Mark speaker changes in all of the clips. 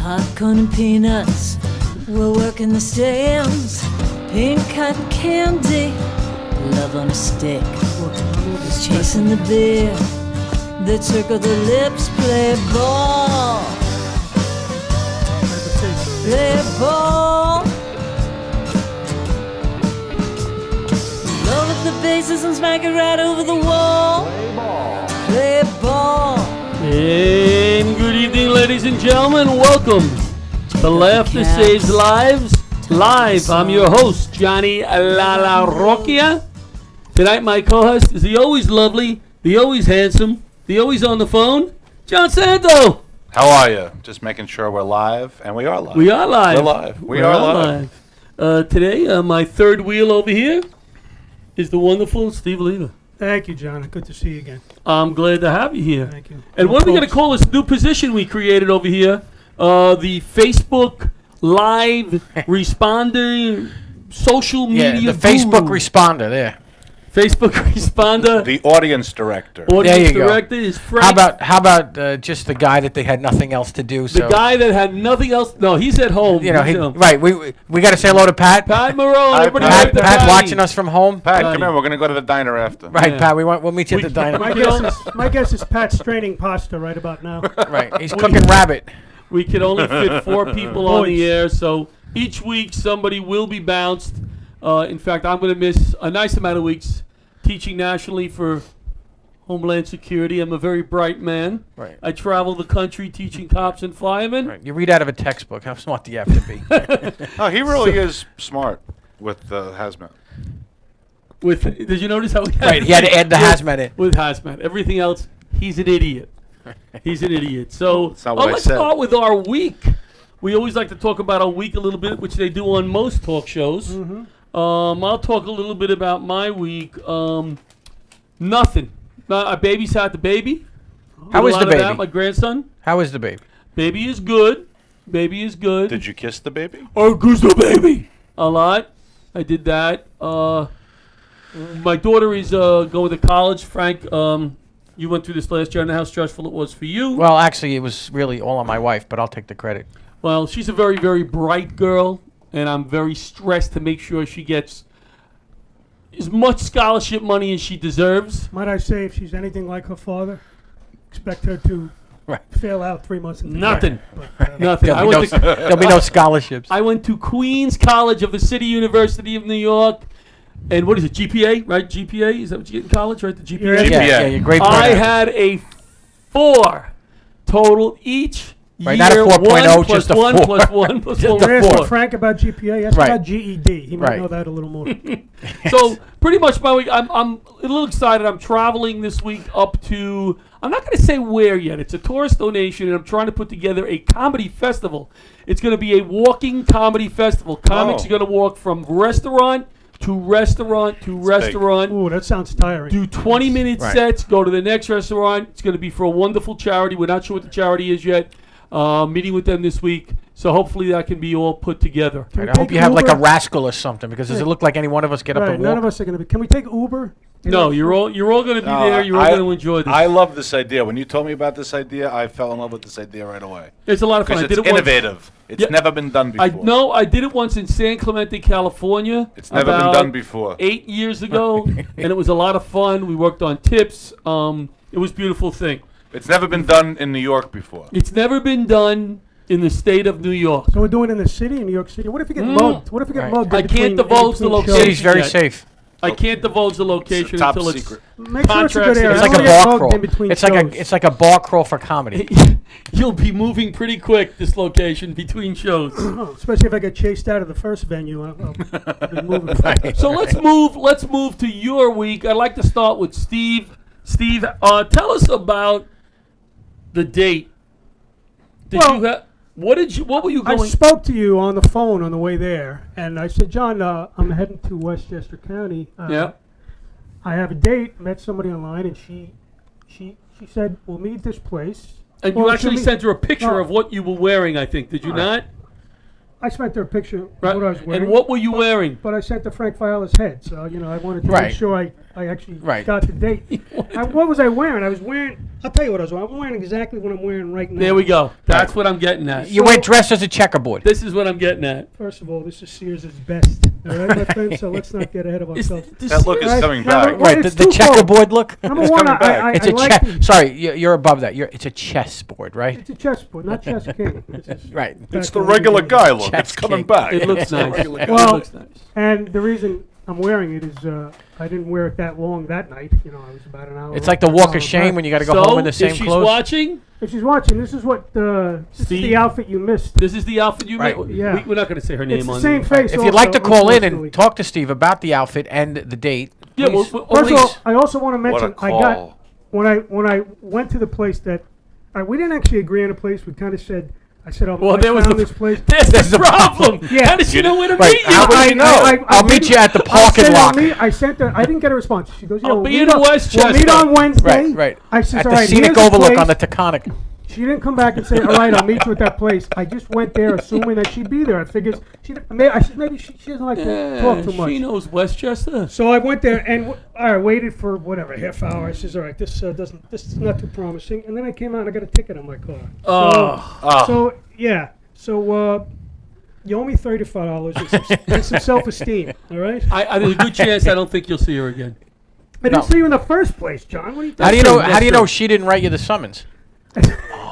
Speaker 1: Popcorn and peanuts, we're working the stands. Pink cotton candy, love on a stick. Is chasing the beer, they circle the lips, play ball. Play ball. Load up the bases and smack it right over the wall. Play ball.
Speaker 2: And good evening, ladies and gentlemen. Welcome to Laughter Saves Lives. Live, I'm your host, Johnny La Rocchia. Tonight, my co-host is the always lovely, the always handsome, the always on the phone, John Santo.
Speaker 3: How are you? Just making sure we're live, and we are live.
Speaker 2: We are live.
Speaker 3: We're live. We are live.
Speaker 2: Today, my third wheel over here is the wonderful Steve Oliva.
Speaker 4: Thank you, John. Good to see you again.
Speaker 2: I'm glad to have you here.
Speaker 4: Thank you.
Speaker 2: And what are we going to call this new position we created over here? The Facebook Live Responder Social Media
Speaker 5: Yeah, the Facebook
Speaker 2: guru.
Speaker 5: Responder there.
Speaker 2: Facebook Responder.
Speaker 3: The audience director.
Speaker 2: Audience
Speaker 5: There you go.
Speaker 2: director is Frank.
Speaker 5: How about just the guy that they had nothing else to do?
Speaker 2: The guy that had nothing else. No, he's at home.
Speaker 5: You know,
Speaker 2: He's at home.
Speaker 5: right? We got to say hello to Pat.
Speaker 2: Pat Marone.
Speaker 3: Hi,
Speaker 2: Everybody
Speaker 3: Pat.
Speaker 2: wave to
Speaker 5: Pat
Speaker 2: Patty.
Speaker 5: watching us from home.
Speaker 3: Pat,
Speaker 2: Patty.
Speaker 3: come here. We're going to go to the diner after.
Speaker 5: Right,
Speaker 2: Yeah.
Speaker 5: Pat. We'll meet you at the diner.
Speaker 4: My guess is Pat's straining pasta right about now.
Speaker 5: Right, he's cooking rabbit.
Speaker 2: We can only fit 4 people on the
Speaker 4: Boys.
Speaker 2: air, so each week somebody will be bounced. In fact, I'm going to miss a nice amount of weeks teaching nationally for Homeland Security. I'm a very bright man.
Speaker 5: Right.
Speaker 2: I travel the country teaching cops and firemen.
Speaker 5: Right. You read out of a textbook. How smart do you have to be?
Speaker 3: Oh, he really is smart with hazmat.
Speaker 2: Did you notice how we
Speaker 5: Right, he had to add the hazmat in.
Speaker 2: With hazmat. Everything else, he's an idiot. He's an idiot. So
Speaker 3: That's not what I
Speaker 2: let's
Speaker 3: said.
Speaker 2: start with our week. We always like to talk about our week a little bit, which they do on most talk shows.
Speaker 4: Mm-hmm.
Speaker 2: I'll talk a little bit about my week. Nothing. I babysat the baby.
Speaker 5: How
Speaker 2: Did a
Speaker 5: is
Speaker 2: lot
Speaker 5: the
Speaker 2: of that,
Speaker 5: baby?
Speaker 2: my grandson.
Speaker 5: How is the baby?
Speaker 2: Baby is good. Baby is good.
Speaker 3: Did you kiss the baby?
Speaker 2: Oh, goose the baby. A lot. I did that. My daughter is going to college. Frank, you went through this last year. I know how stressful it was for you.
Speaker 5: Well, actually, it was really all on my wife, but I'll take the credit.
Speaker 2: Well, she's a very, very bright girl, and I'm very stressed to make sure she gets as much scholarship money as she deserves.
Speaker 4: Might I say, if she's anything like her father, expect her to
Speaker 5: Right.
Speaker 4: fail out 3 months into
Speaker 2: Nothing.
Speaker 4: But,
Speaker 2: Nothing.
Speaker 5: There'll be no scholarships.
Speaker 2: I went to Queens College of the City University of New York. And what is it, GPA, right? GPA? Is that what you get in college, right? The GPA?
Speaker 4: Yeah.
Speaker 5: Yeah, you're great.
Speaker 2: I had a 4 total each
Speaker 5: Right,
Speaker 2: year.
Speaker 5: not a 4.0,
Speaker 2: 1 plus
Speaker 5: just a
Speaker 2: 1
Speaker 5: 4.
Speaker 2: plus 1 plus
Speaker 5: Just
Speaker 2: 1
Speaker 5: a
Speaker 4: We're
Speaker 2: plus
Speaker 4: asking
Speaker 2: 4.
Speaker 4: Frank about GPA. Ask
Speaker 5: Right.
Speaker 4: about GED. He might
Speaker 5: Right.
Speaker 4: know that a little more.
Speaker 2: So pretty much my week, I'm a little excited. I'm traveling this week up to, I'm not going to say where yet. It's a tourist donation, and I'm trying to put together a comedy festival. It's going to be a walking comedy festival. Comics
Speaker 3: Oh.
Speaker 2: are going to walk from restaurant to restaurant to restaurant.
Speaker 4: Ooh, that sounds tiring.
Speaker 2: Do 20-minute
Speaker 5: Right.
Speaker 2: sets, go to the next restaurant. It's going to be for a wonderful charity. We're not sure what the charity is yet. Meeting with them this week. So hopefully that can be all put together.
Speaker 4: Can we
Speaker 5: Right, I hope
Speaker 4: take
Speaker 5: you have like a
Speaker 4: Uber?
Speaker 5: rascal or something, because does it look like any one of us get up
Speaker 4: Right,
Speaker 5: and
Speaker 4: none
Speaker 5: walk?
Speaker 4: of us are going to be. Can we take Uber?
Speaker 2: No, you're all going to be
Speaker 3: No,
Speaker 2: there. You're all
Speaker 3: I-
Speaker 2: going to enjoy this.
Speaker 3: I love this idea. When you told me about this idea, I fell in love with this idea right away.
Speaker 2: It's a lot of fun.
Speaker 3: Because
Speaker 2: I did
Speaker 3: it's
Speaker 2: it once.
Speaker 3: innovative. It's
Speaker 2: Yeah.
Speaker 3: never been done before.
Speaker 2: I did it once in San Clemente, California.
Speaker 3: It's never been
Speaker 2: about
Speaker 3: done before.
Speaker 2: 8 years ago, and it was a lot of fun. We worked on tips. It was a beautiful thing.
Speaker 3: It's never been done in New York before.
Speaker 2: It's never been done in the state of New York.
Speaker 4: So we're doing it in the city, in New York City. What if you get mugged? What if you get
Speaker 5: Right.
Speaker 4: mugged?
Speaker 2: I
Speaker 4: in
Speaker 2: can't
Speaker 4: between-
Speaker 2: divulge the
Speaker 4: in between
Speaker 2: location.
Speaker 5: City's very
Speaker 2: yet.
Speaker 5: safe.
Speaker 2: I can't divulge the location
Speaker 3: top
Speaker 2: until
Speaker 3: secret.
Speaker 4: shows? Make sure it's a good
Speaker 2: contracts-
Speaker 4: area.
Speaker 5: It's
Speaker 4: I
Speaker 5: like
Speaker 4: don't
Speaker 5: a
Speaker 4: wanna get
Speaker 5: bar
Speaker 4: mugged
Speaker 5: crawl.
Speaker 4: in between
Speaker 5: It's
Speaker 4: shows.
Speaker 5: like a bar crawl for comedy.
Speaker 2: You'll be moving pretty quick, this location, between shows.
Speaker 4: Oh, especially if I get chased out of the first venue. I'll be moving.
Speaker 2: So let's move to your week. I'd like to start with Steve. Steve, tell us about the date. What were you
Speaker 4: I
Speaker 2: going?
Speaker 4: spoke to you on the phone on the way there, and I said, John, I'm heading to Westchester County.
Speaker 2: Yeah.
Speaker 4: I have a date. Met somebody online, and she said, we'll meet at this place.
Speaker 2: And
Speaker 4: Well,
Speaker 2: you actually
Speaker 4: should we-
Speaker 2: sent her a picture
Speaker 4: No.
Speaker 2: of what you were wearing, I think. Did you not?
Speaker 4: I sent her a picture of
Speaker 2: Right.
Speaker 4: what I was wearing.
Speaker 2: And what were you wearing?
Speaker 4: But I sent to Frank Viola's head, so I wanted to
Speaker 5: Right.
Speaker 4: make sure I actually
Speaker 5: Right.
Speaker 4: got the date. What was I wearing? I was wearing I'll tell you what I was wearing. I'm wearing exactly what I'm wearing right now.
Speaker 2: There we go. That's what I'm getting at.
Speaker 5: You went dressed as a checkerboard.
Speaker 2: This is what I'm getting at.
Speaker 4: First of all, this is Sears' best. All right, my friend. So let's not get ahead of
Speaker 2: Is
Speaker 4: ourselves.
Speaker 2: this
Speaker 3: That look is
Speaker 4: Right,
Speaker 3: coming
Speaker 4: now,
Speaker 3: back.
Speaker 4: well,
Speaker 5: Right,
Speaker 4: it's
Speaker 5: the
Speaker 4: twofold.
Speaker 5: checkerboard look.
Speaker 4: Number
Speaker 3: It's
Speaker 4: one,
Speaker 3: coming back.
Speaker 5: It's
Speaker 4: I
Speaker 5: a
Speaker 4: like
Speaker 5: chess.
Speaker 4: the-
Speaker 5: Sorry, you're above that. It's a chessboard, right?
Speaker 4: It's a chessboard, not chess king.
Speaker 5: Right.
Speaker 3: It's the regular guy look.
Speaker 5: Chess
Speaker 3: It's coming
Speaker 5: king.
Speaker 3: back.
Speaker 2: It looks nice. It
Speaker 4: Well,
Speaker 2: looks nice.
Speaker 4: And the reason I'm wearing it is I didn't wear it that long that night. You know, I was about an hour.
Speaker 5: It's like the walk of shame when you got to go home in the same
Speaker 2: if she's
Speaker 5: clothes.
Speaker 2: watching,
Speaker 4: If she's watching, this is what this is
Speaker 2: Steve?
Speaker 4: the outfit you missed.
Speaker 2: this is the outfit you
Speaker 5: Right.
Speaker 2: made.
Speaker 4: Yeah.
Speaker 2: We're not going to say her name
Speaker 4: It's the
Speaker 2: on
Speaker 4: same
Speaker 2: the-
Speaker 4: face.
Speaker 5: If you'd like to
Speaker 4: also,
Speaker 5: call in
Speaker 4: unfortunately.
Speaker 5: and talk to Steve about the outfit and the date,
Speaker 2: Yeah,
Speaker 5: please.
Speaker 2: well,
Speaker 4: First of all,
Speaker 2: please.
Speaker 4: I also want to
Speaker 3: What
Speaker 4: mention
Speaker 3: a
Speaker 4: I got
Speaker 3: call.
Speaker 4: when I went to the place that we didn't actually agree on a place. We kind of said I said
Speaker 2: Well,
Speaker 4: I
Speaker 2: there was
Speaker 4: found
Speaker 2: the
Speaker 4: this place.
Speaker 2: There's the problem.
Speaker 4: Yeah.
Speaker 2: How did she know where to
Speaker 5: Right.
Speaker 2: meet you?
Speaker 5: How would you know? I'll meet you at the parking
Speaker 4: I said,
Speaker 5: lot.
Speaker 4: I sent her. I didn't get a response. She goes, "Yeah,
Speaker 2: I'll
Speaker 4: we'll
Speaker 2: be
Speaker 4: meet
Speaker 2: in
Speaker 4: on-
Speaker 2: Westchester."
Speaker 4: We'll meet on Wednesday."
Speaker 5: Right, right.
Speaker 4: I said,
Speaker 5: At
Speaker 4: "All
Speaker 5: the
Speaker 4: right,
Speaker 5: scenic
Speaker 4: here's the
Speaker 5: overlook
Speaker 4: place."
Speaker 5: on the Taconic.
Speaker 4: She didn't come back and say, "All right, I'll meet you at that place." I just went there assuming that she'd be there. I figured maybe she doesn't like to talk too much.
Speaker 2: She knows Westchester.
Speaker 4: So I went there and I waited for whatever half hour. I says, "All right, this is not too promising." And then I came out and I got a ticket on my car.
Speaker 2: Oh.
Speaker 4: So yeah, so you owe me $35 and some self-esteem. All right.
Speaker 2: There's a good chance I don't think you'll see her again.
Speaker 4: I didn't
Speaker 5: No.
Speaker 4: see you in the first place, John. What are you
Speaker 5: How do you
Speaker 4: talking
Speaker 5: know?
Speaker 2: true,
Speaker 5: How do you
Speaker 2: that's
Speaker 5: know
Speaker 2: true.
Speaker 5: she didn't write you the summons?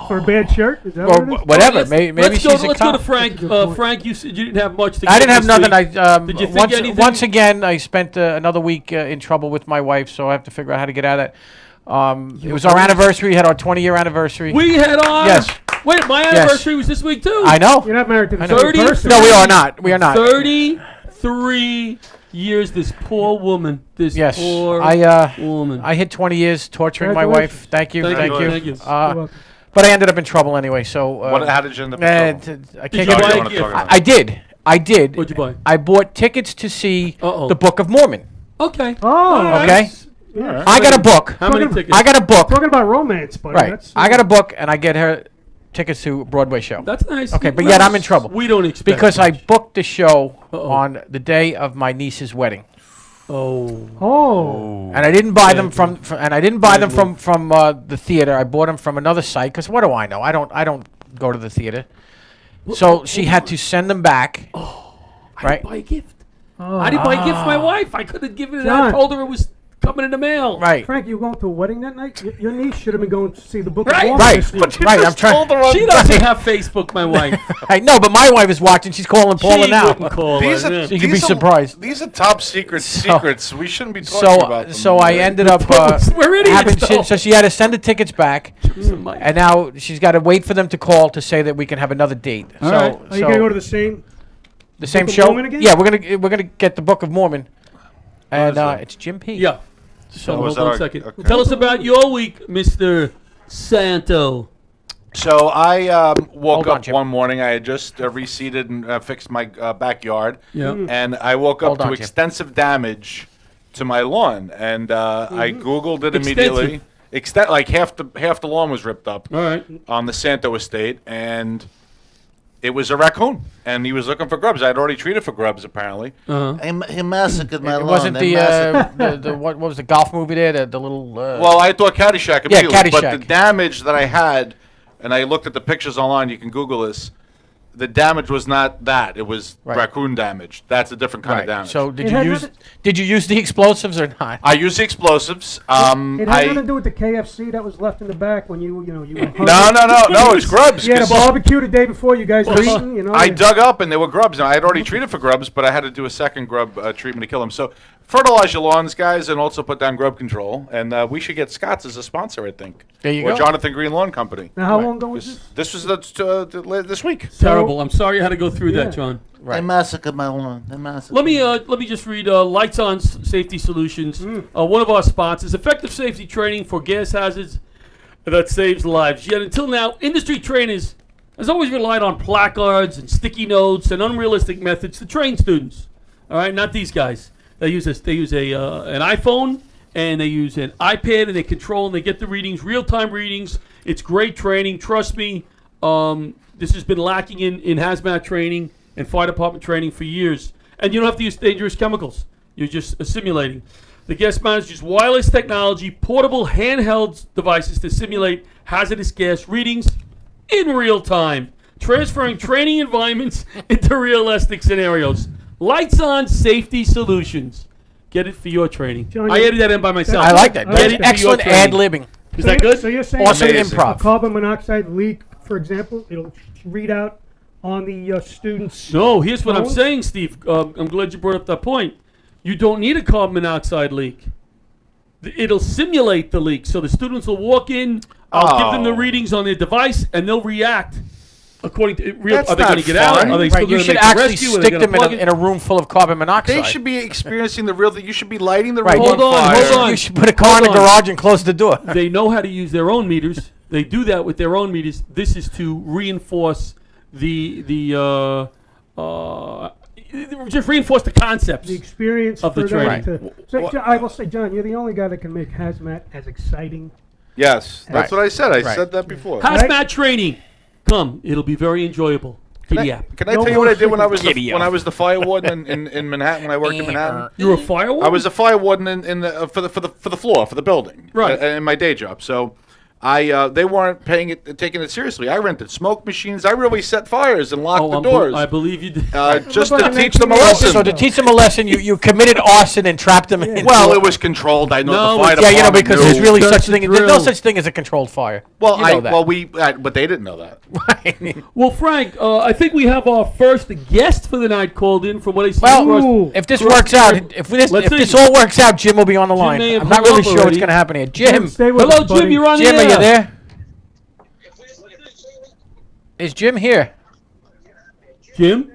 Speaker 4: for a bad shirt? Is that
Speaker 5: Or
Speaker 4: what it is?
Speaker 5: whatever.
Speaker 2: Let's-
Speaker 5: Maybe
Speaker 2: let's
Speaker 5: she's
Speaker 2: go,
Speaker 5: a
Speaker 2: let's go to
Speaker 5: cop.
Speaker 2: Frank.
Speaker 4: That's a good point.
Speaker 2: Frank, you said you didn't have much to
Speaker 5: I
Speaker 2: give
Speaker 5: didn't have
Speaker 2: this
Speaker 5: nothing.
Speaker 2: week.
Speaker 5: I
Speaker 2: Did you think
Speaker 5: once,
Speaker 2: anything?
Speaker 5: once again I spent another week in trouble with my wife, so I have to figure out how to get out of that. It was our anniversary. We had our 20 year anniversary.
Speaker 2: We had our.
Speaker 5: Yes.
Speaker 2: Wait, my anniversary was this week too.
Speaker 5: I know.
Speaker 4: You're not married to the
Speaker 5: I know.
Speaker 4: same
Speaker 2: 30?
Speaker 4: person.
Speaker 5: No, we are not. We are not.
Speaker 2: 33 years. This poor woman. This
Speaker 5: Yes,
Speaker 2: poor
Speaker 5: I
Speaker 2: woman.
Speaker 5: I hit 20 years torturing my wife. Thank you,
Speaker 2: Thank
Speaker 5: thank
Speaker 2: you,
Speaker 5: you.
Speaker 2: thank you.
Speaker 4: You're welcome.
Speaker 5: But I ended up in trouble anyway. So
Speaker 3: How did you end up in trouble?
Speaker 5: I
Speaker 2: Did
Speaker 5: can't
Speaker 2: you
Speaker 5: get
Speaker 2: buy
Speaker 3: Sorry,
Speaker 2: a
Speaker 3: I wanna
Speaker 2: gift?
Speaker 3: talk about
Speaker 5: I did. I did.
Speaker 2: What'd you buy?
Speaker 5: I bought tickets to see
Speaker 2: Uh-oh.
Speaker 5: the Book of Mormon.
Speaker 2: Okay.
Speaker 4: Oh,
Speaker 5: Okay.
Speaker 4: yeah.
Speaker 5: I got a book.
Speaker 2: How many
Speaker 4: Talking-
Speaker 2: tickets?
Speaker 5: I got a book.
Speaker 4: Talking about romance, buddy.
Speaker 5: Right.
Speaker 4: That's,
Speaker 5: I got a book, and I get her tickets to a Broadway show.
Speaker 2: That's nice.
Speaker 5: Okay, but yet I'm in trouble.
Speaker 2: We don't expect
Speaker 5: Because I booked the show
Speaker 2: Uh-oh.
Speaker 5: on the day of my niece's wedding,
Speaker 2: Oh.
Speaker 4: Oh.
Speaker 5: and I didn't buy them
Speaker 2: Bad
Speaker 5: from the theater. I bought them from another site. Because what do I know? I don't go to the theater. So she had to send them back.
Speaker 2: I
Speaker 5: Right.
Speaker 2: didn't buy a gift.
Speaker 4: Oh.
Speaker 2: I didn't buy a gift for my wife. I could have given it. I
Speaker 4: John.
Speaker 2: told her it was coming in the mail.
Speaker 5: Right.
Speaker 4: Frank, you going to a wedding that night? Your niece should have been going to see the Book
Speaker 2: Right,
Speaker 4: of Mormon.
Speaker 5: right.
Speaker 4: this week.
Speaker 3: But you
Speaker 5: Right,
Speaker 3: just
Speaker 5: I'm trying-
Speaker 3: told her on-
Speaker 2: She doesn't have Facebook, my wife.
Speaker 5: I know, but my wife is watching. She's calling Paula
Speaker 2: She
Speaker 5: now.
Speaker 2: wouldn't call
Speaker 3: These
Speaker 2: her.
Speaker 3: are,
Speaker 2: yeah.
Speaker 5: You can be
Speaker 3: these are-
Speaker 5: surprised.
Speaker 3: These are top secret secrets. We shouldn't be talking about them.
Speaker 5: So I ended up
Speaker 2: We're idiots, though.
Speaker 5: so she had to send the tickets back,
Speaker 2: My-
Speaker 5: and now she's got to wait for them to call to say that we can have another date.
Speaker 2: All
Speaker 5: so
Speaker 2: right.
Speaker 4: Are you going to go to the same?
Speaker 5: the same
Speaker 4: Book of
Speaker 5: show?
Speaker 4: Mormon again?
Speaker 5: Yeah, we're gonna get the Book of Mormon, and
Speaker 3: is that?
Speaker 5: it's Jim P.
Speaker 2: Yeah. So
Speaker 3: was
Speaker 2: hold
Speaker 3: that
Speaker 2: on
Speaker 3: our-
Speaker 2: a second.
Speaker 3: okay.
Speaker 2: Tell us about your week, Mr. Santo.
Speaker 3: So I woke
Speaker 5: Hold on,
Speaker 3: up
Speaker 5: Jim.
Speaker 3: one morning. I had just reseeded and fixed my backyard.
Speaker 2: Yeah.
Speaker 3: And I woke up
Speaker 5: Hold
Speaker 3: to
Speaker 5: on, Jim.
Speaker 3: extensive damage to my lawn. And I Googled it
Speaker 2: Extensive.
Speaker 3: immediately. Like half the lawn was ripped up
Speaker 2: All right.
Speaker 3: on the Santo estate. And it was a raccoon. And he was looking for grubs. I had already treated for grubs, apparently.
Speaker 2: Uh-huh.
Speaker 6: He massacred my
Speaker 5: It
Speaker 6: lawn.
Speaker 5: wasn't
Speaker 6: They
Speaker 5: the,
Speaker 6: massacred-
Speaker 5: the what was the golf movie there? The little.
Speaker 3: Well, I thought Caddyshack
Speaker 5: Yeah,
Speaker 3: immediately, but
Speaker 5: Caddyshack.
Speaker 3: the damage that I had, and I looked at the pictures online, you can Google this, the damage was not that. It was
Speaker 5: Right.
Speaker 3: raccoon damage. That's a different kind of
Speaker 5: right.
Speaker 3: damage.
Speaker 5: So did
Speaker 4: It
Speaker 5: you
Speaker 4: had
Speaker 5: use
Speaker 4: nothing-
Speaker 5: did you use the explosives or not?
Speaker 3: I used the explosives.
Speaker 4: It had nothing to
Speaker 3: I
Speaker 4: do with the KFC that was left in the back when you were
Speaker 3: no, it's grubs.
Speaker 4: You had a
Speaker 3: 'cause
Speaker 4: barbecue the day before. You guys were eating, you know.
Speaker 3: I dug up and there were grubs. Now I had already treated for grubs, but I had to do a second grub treatment to kill them. So fertilize your lawns, guys, and also put down grub control. And we should get Scott's as a sponsor, I think.
Speaker 5: There you
Speaker 3: or
Speaker 5: go.
Speaker 3: Jonathan Green Lawn Company.
Speaker 4: Now, how
Speaker 5: Right.
Speaker 4: long ago was this?
Speaker 3: This was this week.
Speaker 2: Terrible. I'm sorry you had to go through
Speaker 4: Yeah.
Speaker 2: that, John.
Speaker 6: They massacred my lawn. They massacred.
Speaker 2: Let me just read Lights On Safety Solutions. One of our sponsors, effective safety training for gas hazards that saves lives. Yet until now, industry trainers has always relied on placards and sticky notes and unrealistic methods to train students. All right, not these guys. They use an iPhone and they use an iPad and they control and they get the readings, real-time readings. It's great training. Trust me. This has been lacking in hazmat training and fire department training for years. And you don't have to use dangerous chemicals. You're just simulating. The guest mounts use wireless technology, portable handheld devices to simulate hazardous gas readings in real time, transferring training environments into realistic scenarios. Lights on safety solutions. Get it for your training.
Speaker 4: John,
Speaker 2: I edited that in by myself.
Speaker 5: I like that.
Speaker 2: Get it for
Speaker 5: Excellent
Speaker 2: your training.
Speaker 5: ad-libbing.
Speaker 2: Is that good?
Speaker 4: So you're saying
Speaker 5: Awesome
Speaker 3: Amazing.
Speaker 5: improv.
Speaker 4: a carbon monoxide leak, for example, it'll read out on the students.
Speaker 2: No, here's what I'm
Speaker 4: phones?
Speaker 2: saying, Steve. I'm glad you brought up that point. You don't need a carbon monoxide leak. It'll simulate the leak. So the students will walk in, I'll give them the
Speaker 3: Oh.
Speaker 2: readings on their device, and they'll react according to real.
Speaker 3: That's
Speaker 2: Are they going
Speaker 3: not
Speaker 2: to get out?
Speaker 3: fun.
Speaker 2: Are they still
Speaker 5: Right, you
Speaker 2: going to
Speaker 5: should
Speaker 2: make the
Speaker 5: actually
Speaker 2: rescue? Are they
Speaker 5: stick
Speaker 2: gonna
Speaker 5: them in
Speaker 2: plug
Speaker 5: a,
Speaker 2: it?
Speaker 5: in a room full of carbon monoxide.
Speaker 3: They should be experiencing the real. You should be lighting the
Speaker 5: Right.
Speaker 3: room
Speaker 2: Hold
Speaker 3: on
Speaker 2: on,
Speaker 3: fire.
Speaker 2: hold on.
Speaker 5: You should put a car in the
Speaker 2: Hold on.
Speaker 5: garage and close the door.
Speaker 2: They know how to use their own meters. They do that with their own meters. This is to reinforce just reinforce the concepts.
Speaker 4: The experience
Speaker 2: Of the
Speaker 4: for them
Speaker 2: training.
Speaker 4: to. So, I will say, John, you're the only guy that can make hazmat as exciting.
Speaker 3: Yes, that's
Speaker 5: Right.
Speaker 3: what I said. I
Speaker 5: Right.
Speaker 3: said that before.
Speaker 2: Hazmat training. Come, it'll be very enjoyable.
Speaker 3: Can
Speaker 2: Giddy
Speaker 3: I,
Speaker 2: up.
Speaker 3: can I
Speaker 4: No
Speaker 3: tell you
Speaker 4: more
Speaker 3: what I did when I was
Speaker 5: Giddy
Speaker 3: when
Speaker 5: up.
Speaker 3: I was the fire warden in Manhattan when I worked in Manhattan?
Speaker 2: You were a fire warden?
Speaker 3: I was a fire warden in the for the floor for the building,
Speaker 2: Right.
Speaker 3: In my day job. So, they weren't taking it seriously. I rented smoke machines. I really set fires and locked the doors,
Speaker 2: I believe you did.
Speaker 3: just
Speaker 4: Look
Speaker 3: to
Speaker 4: like
Speaker 3: teach them a
Speaker 4: 1980s.
Speaker 3: lesson.
Speaker 5: So to teach them a lesson, you committed arson and trapped them in.
Speaker 3: Well, it was controlled. I know
Speaker 2: No,
Speaker 3: the fire
Speaker 2: it's-
Speaker 5: Yeah,
Speaker 3: department
Speaker 5: because
Speaker 3: knew.
Speaker 5: there's really
Speaker 2: That's
Speaker 5: such
Speaker 2: the
Speaker 5: thing. There's no
Speaker 2: drill.
Speaker 5: such thing as a controlled fire.
Speaker 3: Well,
Speaker 5: You know that.
Speaker 3: but they didn't know that.
Speaker 2: Well, Frank, I think we have our first guest for the night called in from what I see.
Speaker 5: Well,
Speaker 4: Ooh.
Speaker 5: if this
Speaker 2: Cross-
Speaker 5: works out, if
Speaker 2: Let's
Speaker 5: this
Speaker 2: see.
Speaker 5: all works out, Jim will be on the line.
Speaker 2: may have
Speaker 5: I'm not
Speaker 2: hung
Speaker 5: really
Speaker 2: up
Speaker 5: sure
Speaker 2: already.
Speaker 5: what's going to happen here. Jim,
Speaker 4: Stay with
Speaker 2: Hello,
Speaker 4: us,
Speaker 2: Jim.
Speaker 4: buddy.
Speaker 2: You're on
Speaker 5: Jim,
Speaker 2: the
Speaker 5: are
Speaker 2: air.
Speaker 5: you there? Is Jim here?
Speaker 2: Jim?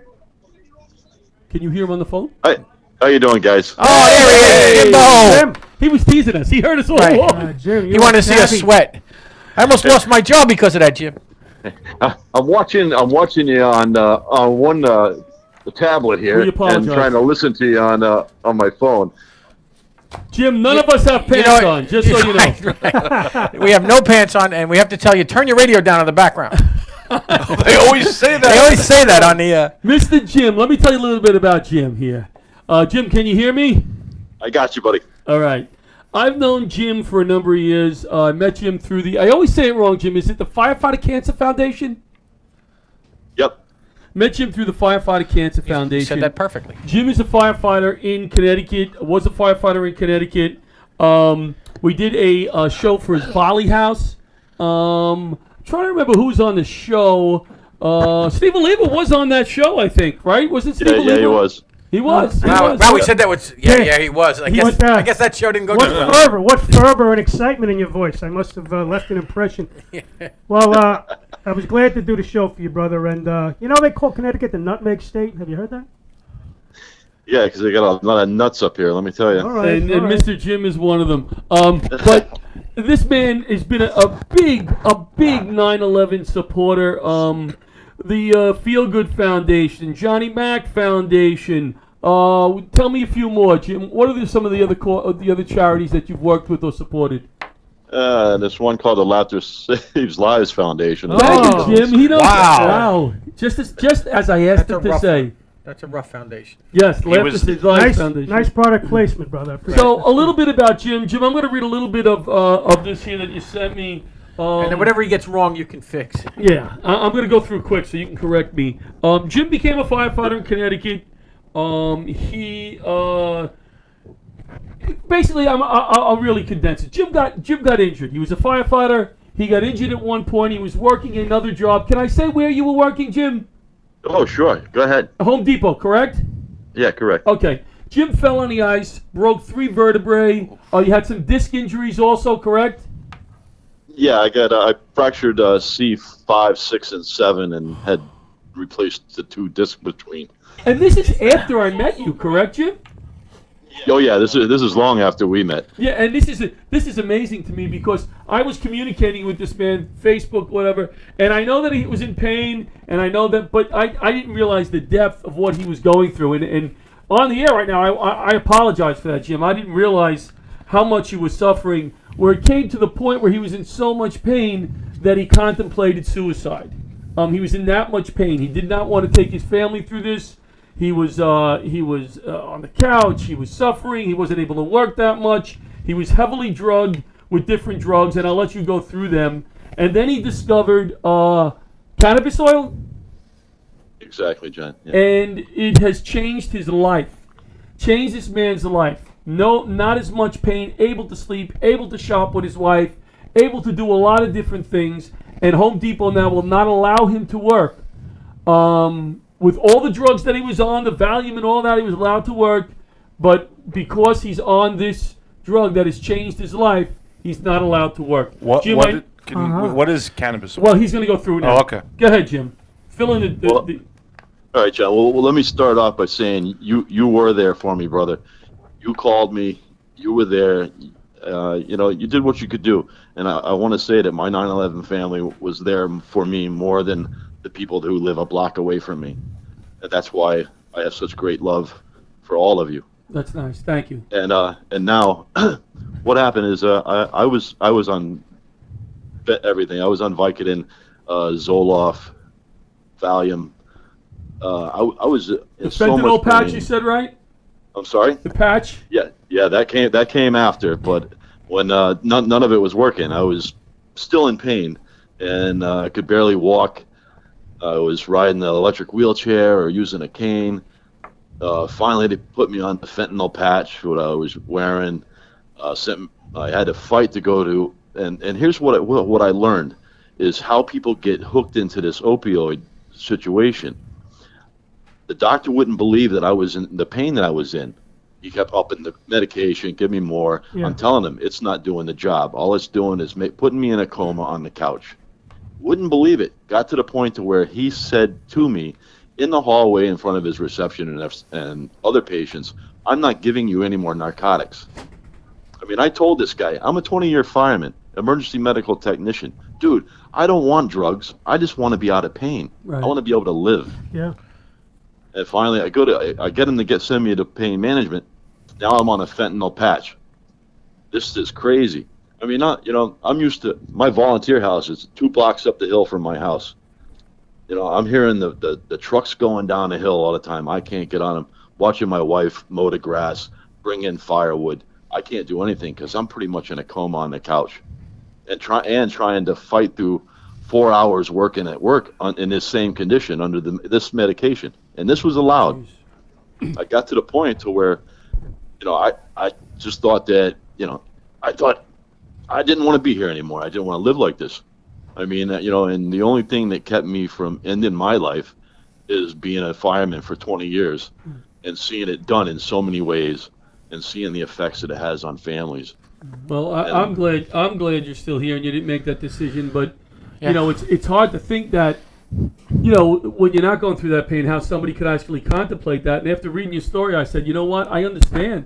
Speaker 2: Can you hear him on the phone?
Speaker 7: Hi, how you doing, guys?
Speaker 5: Oh, there he is, Jimbo.
Speaker 4: Jim,
Speaker 2: He was teasing us. He heard us all
Speaker 5: Right.
Speaker 2: along.
Speaker 4: Jim,
Speaker 5: He wanted to see us sweat. I almost lost my job because of that, Jim.
Speaker 7: I'm watching you on one tablet here,
Speaker 2: We
Speaker 7: and
Speaker 2: apologize.
Speaker 7: trying to listen to you on my phone.
Speaker 2: Jim, none of us have pants on, just so you know.
Speaker 5: Right. We have no pants on, and we have to tell you, turn your radio down in the background.
Speaker 3: They always say that.
Speaker 5: They always say that on the.
Speaker 2: Mr. Jim, let me tell you a little bit about Jim here. Jim, can you hear me?
Speaker 7: I got you, buddy.
Speaker 2: All right. I've known Jim for a number of years. I met Jim through I always say it wrong, Jim. Is it the Firefighter Cancer Foundation?
Speaker 7: Yep.
Speaker 2: Met Jim through the Firefighter Cancer
Speaker 5: You
Speaker 2: Foundation.
Speaker 5: said that perfectly.
Speaker 2: Jim is a firefighter in Connecticut. Was a firefighter in Connecticut. We did a show for his Volley House. Trying to remember who was on the show. Stephen Lever was on that show, I think. Right? Was it Stephen
Speaker 7: Yeah,
Speaker 2: Lever?
Speaker 7: he was.
Speaker 2: He was.
Speaker 5: Wow, we said that was. Yeah, he was. I
Speaker 4: What,
Speaker 5: guess that show didn't go
Speaker 4: What
Speaker 5: too well.
Speaker 4: fervor, what fervor and excitement in your voice. I must have left an impression. Well, I was glad to do the show for you, brother. And you know they call Connecticut the Nutmeg State. Have you heard that?
Speaker 7: Yeah, because they got a lot of nuts up here. Let me tell you.
Speaker 4: All right.
Speaker 2: And
Speaker 4: all right.
Speaker 2: Mr. Jim is one of them. But this man has been a big 9/11 supporter. The Feel Good Foundation, Johnny Mack Foundation. Tell me a few more, Jim. What are some of the other charities that you've worked with or supported?
Speaker 7: This one called the Laughter Saves Lives Foundation.
Speaker 2: Thank you, Jim. He knows.
Speaker 5: Wow.
Speaker 2: Wow. Just as I asked him to say.
Speaker 5: That's a rough foundation.
Speaker 2: Yes, Laughter
Speaker 3: was-
Speaker 2: Saves Lives
Speaker 4: Nice,
Speaker 2: Foundation.
Speaker 4: nice product placement, brother. I appreciate
Speaker 2: So a little bit about Jim. Jim, I'm going to read a little bit of this here that you sent me.
Speaker 5: And then whatever he gets wrong, you can fix.
Speaker 2: Yeah, I'm going to go through quick so you can correct me. Jim became a firefighter in Connecticut. He basically, I'll really condense it. Jim got injured. He was a firefighter. He got injured at one point. He was working another job. Can I say where you were working, Jim?
Speaker 7: Oh, sure. Go ahead.
Speaker 2: Home Depot, correct?
Speaker 7: Yeah, correct.
Speaker 2: Okay. Jim fell on the ice, broke 3 vertebrae. You had some disc injuries also, correct?
Speaker 7: Yeah, I fractured C5, 6, and 7, and had replaced the 2 discs between.
Speaker 2: And this is after I met you, correct, Jim?
Speaker 7: Oh yeah, this is long after we met.
Speaker 2: Yeah, and this is amazing to me because I was communicating with this man, Facebook, whatever, and I know that he was in pain, and I know that, but I didn't realize the depth of what he was going through. And on the air right now, I apologize for that, Jim. I didn't realize how much he was suffering, where it came to the point where he was in so much pain that he contemplated suicide. He was in that much pain. He did not want to take his family through this. He was on the couch. He was suffering. He wasn't able to work that much. He was heavily drugged with different drugs, and I'll let you go through them. And then he discovered cannabis oil,
Speaker 7: Exactly, John. Yeah.
Speaker 2: and it has changed his life. Changed this man's life. No, not as much pain, able to sleep, able to shop with his wife, able to do a lot of different things. And Home Depot now will not allow him to work. With all the drugs that he was on, the Valium and all that, he was allowed to work. But because he's on this drug that has changed his life, he's not allowed to work. Jim,
Speaker 3: What is cannabis?
Speaker 2: well, he's going to go through it now.
Speaker 3: Oh, okay.
Speaker 2: Go ahead, Jim. Fill in
Speaker 7: Well, All right, John. Well, let me start off by saying you were there for me, brother. You called me. You were there. You did what you could do. And I want to say that my 9/11 family was there for me more than the people who live a block away from me. And that's why I have such great love for all of you.
Speaker 2: That's nice. Thank you.
Speaker 7: And now, what happened is I was on everything. I was on Vicodin, Zoloft, Valium. I was
Speaker 2: The
Speaker 7: in so
Speaker 2: fentanyl
Speaker 7: much
Speaker 2: patch,
Speaker 7: pain.
Speaker 2: you said, right?
Speaker 7: I'm sorry.
Speaker 2: The patch?
Speaker 7: Yeah, that came after, but when none of it was working, I was still in pain, and I could barely walk. I was riding an electric wheelchair or using a cane. Finally, they put me on the fentanyl patch, what I was wearing. I had to fight to go to, and here's what I learned is how people get hooked into this opioid situation. The doctor wouldn't believe that I was in the pain that I was in. He kept upping the medication, give me more.
Speaker 4: Yeah.
Speaker 7: I'm telling him it's not doing the job. All it's doing is putting me in a coma on the couch. Wouldn't believe it. Got to the point to where he said to me in the hallway in front of his reception and other patients, "I'm not giving you any more narcotics." I mean, I told this guy, I'm a 20-year fireman, emergency medical technician. Dude, I don't want drugs. I just want to be out of pain.
Speaker 2: Right.
Speaker 7: I want to be able to live.
Speaker 4: Yeah.
Speaker 7: And finally, I get him to send me to pain management. Now I'm on a fentanyl patch. This is crazy. I mean, I'm used to my volunteer house is 2 blocks up the hill from my house. I'm hearing the trucks going down the hill all the time. I can't get on them. Watching my wife mow the grass, bring in firewood. I can't do anything because I'm pretty much in a coma on the couch, and trying to fight through 4 hours working at work in this same condition under this medication. And this was allowed. I got to the point to where, I just thought that, I thought I didn't want to be here anymore. I didn't want to live like this. I mean, and the only thing that kept me from ending my life is being a fireman for 20 years and seeing it done in so many ways and seeing the effects that it has on families.
Speaker 2: Well, I'm glad you're still here and you didn't make that decision. But it's hard to think that when you're not going through that pain, how somebody could actually contemplate that. And after reading your story, I said, you know what? I understand.